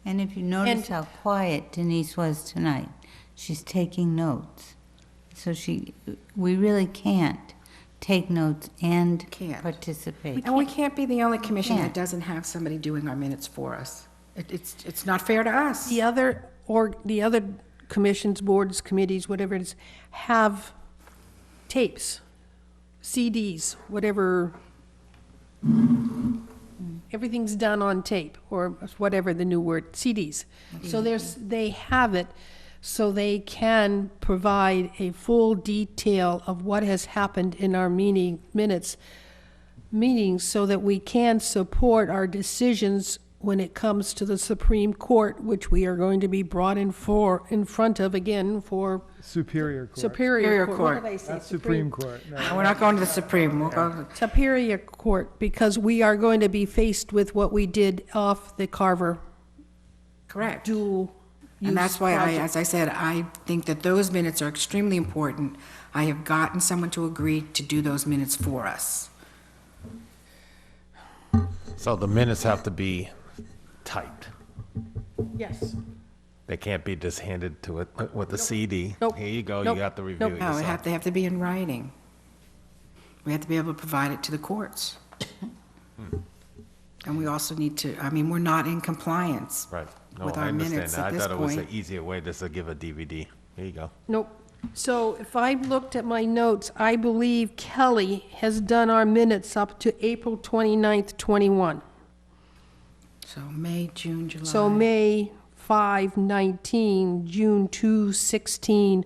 And if you notice how quiet Denise was tonight, she's taking notes. So we really can't take notes and participate. And we can't be the only commission that Can't. doesn't have somebody doing our minutes for us. It's not fair to us. the other commissions, boards, committees, whatever it is, have tapes, CDs, whatever. Everything's done on tape, or whatever the new word, CDs. So they have it, so they can provide a full detail of what has happened in our meetings, so that we can support our decisions when it comes to the Supreme Court, which we are going to be brought in front of again for Superior Court. Superior Court. What Court. did I say? Not Supreme Court. No. No, we're not going to the Supreme, we'll go to Superior Court, because we are going to be faced with what we did off the Carver correct. dual And that's why project. as I said, I think that those minutes are extremely important. I have gotten someone to agree to do those minutes for us. So the minutes have to be typed. Yes. They can't be just handed to it with a CD. Nope. Here you go, Nope. you have to review Nope. it No, yourself. they have to be in writing. We have to be able to provide it to the courts. And we also need to, I mean, we're not in compliance Right. No, with I our understand minutes that. at I this thought it was an point. easier way just to give a DVD. Here you go. Nope. So if I looked at my notes, I believe Kelly has done our minutes up to April 29th, 21. So May, June, July. So May 5, 19, June 2, 16,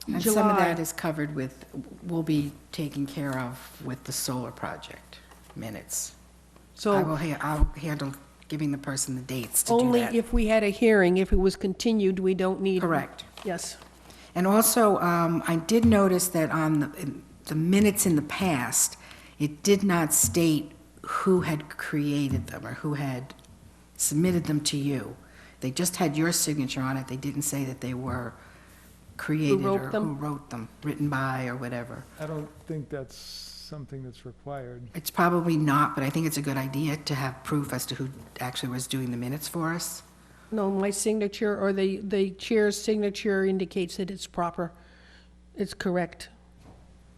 And some of July. that is covered with, will be taken care of with the solar project minutes. So I'll handle giving the person the dates to do only that. if we had a hearing, if it was continued, we don't need. Correct. Yes. And also, I did notice that on in the minutes in the past, it did not state who had created them or who had submitted them to you. They just had your signature on it. They didn't say that they were created or wrote them? who wrote them, written by or whatever. I don't think that's something that's required. It's probably not, but I think it's a good idea to have proof as to who actually was doing the minutes for us. No, my signature or the chair's signature indicates that it's proper. It's correct.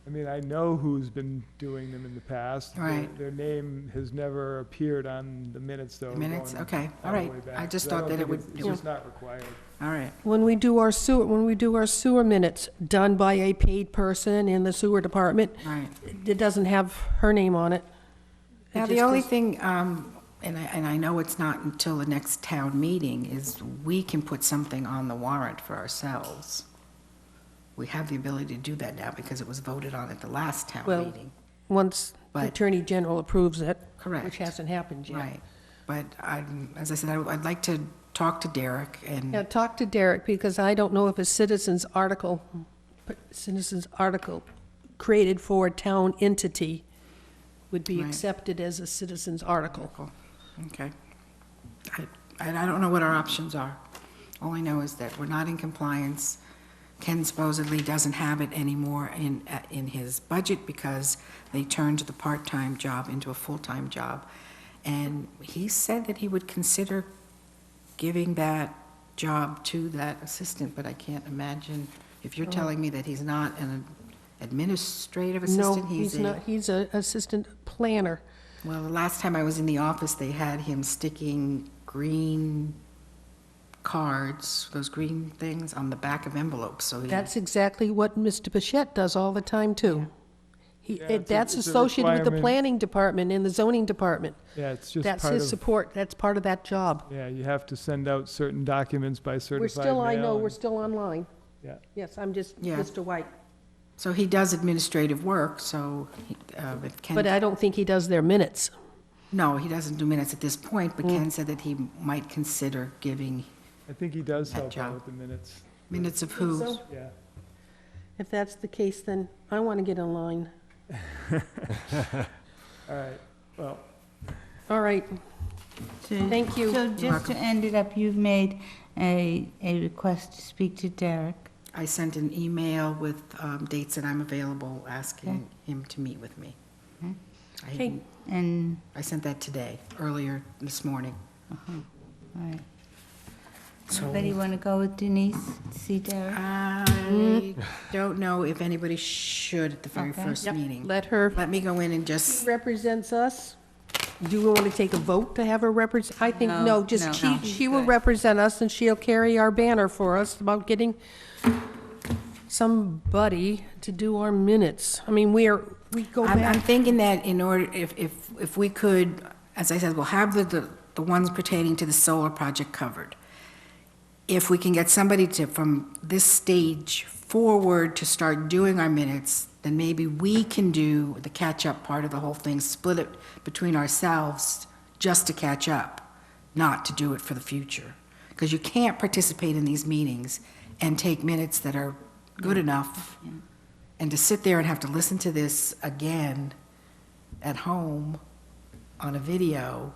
I mean, I know who's been doing them in the past. Right. Their name has never appeared on the minutes, though. The minutes? going Okay, all the right. way I back. just So thought don't that it think would- it's- it It's would- just not required. All right. When we do our sewer minutes done by a paid person in the sewer department, Right. it doesn't have her name on it. It Now, the just only is- thing, and I know it's not until the next town meeting, is we can put something on the warrant for ourselves. We have the ability to do that now because it was voted on at the last town Well, meeting. Once the But- Attorney General approves it. Correct. Which hasn't happened yet. Right. But as I said, I'd like to talk to Derek Yeah, and, talk to Derek, because I don't know if a citizen's article created for a town entity would be Right. accepted as a citizen's article. okay. I don't know what our options are. All I know is that we're not in compliance. Ken supposedly doesn't have it anymore in his budget because they turned the part-time job into a full-time job. And he said that he would consider giving that job to that assistant, but I can't imagine, if you're telling me that he's not an administrative No, assistant, he's not, he's an assistant planner. well, the last time I was in the office, they had him sticking green cards, those green things, on the back of envelopes, so he... That's exactly what Mr. Bichette does all the time, too. That's it's a associated with the requirement. planning department and the zoning department. Yeah, it's just That's part his of, support, that's part of that job. yeah, you have to send out certain documents by certified We're still, I know, mail we're and- still online. Yeah. Yes, I'm just Yeah. Mr. White. So he does administrative work, so if Ken... But I don't think he does their minutes. No, he doesn't do minutes at this point, Mm. but Ken said that he might consider giving I think he does That help job. out with the minutes. minutes of who. So, Yeah. if that's the case, then I want to get in line. All right, well, All right, Thank you. So just to end it up, you've made a request to speak to Derek. I sent an email with dates that I'm available, asking him to meet with me. Okay. I Okay. didn't- And, I sent that today, earlier this morning. all right. So- Anybody want to go with Denise, to see Derek? I don't know if anybody should at the very Okay. first Yep. meeting. Let her Let me go in and just, represents us. Do we want to take a vote to have her represent? I think, No, no, just no. she will represent us, and she'll carry our banner for us about getting somebody to do our minutes. I mean, we go I'm back. thinking that in order, if we could, as I said, we'll have the ones pertaining to the solar project covered. If we can get somebody to, from this stage forward, to start doing our minutes, then maybe we can do the catch-up part of the whole thing, split it between ourselves just to catch up, not to do it for the future. Because you can't participate in these meetings and take minutes that are good enough, and to sit there and have to listen to this again at home on a video.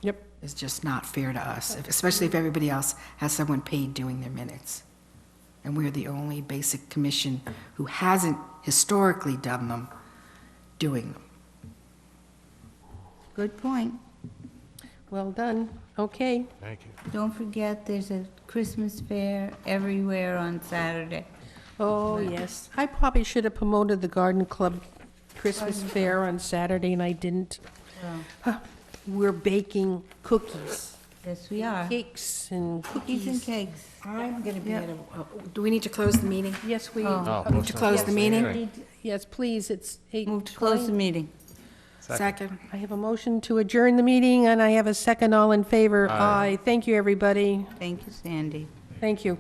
Yep. is just not fair to us, especially if everybody else has someone paid doing their minutes. And we're the only basic commission who hasn't historically done them, doing them. Good point. Well done. Okay. Thank you. Don't forget, there's a Christmas fair everywhere on Saturday. Oh, yes. I probably should have promoted the Garden Club Christmas Fair on Saturday, and I didn't. We're baking cookies. Yes, we are. Cakes and Cookies and cakes. I'm going to be Yep. at do we need to close the meeting? Yes, we. Oh. Oh, Move to close the meeting? Yes, please, it's 8:20. Move to close the meeting. Second. I have a motion to adjourn the meeting, and I have a second. All in favor? Aye. Thank you, everybody. Thank you, Sandy. Thank you.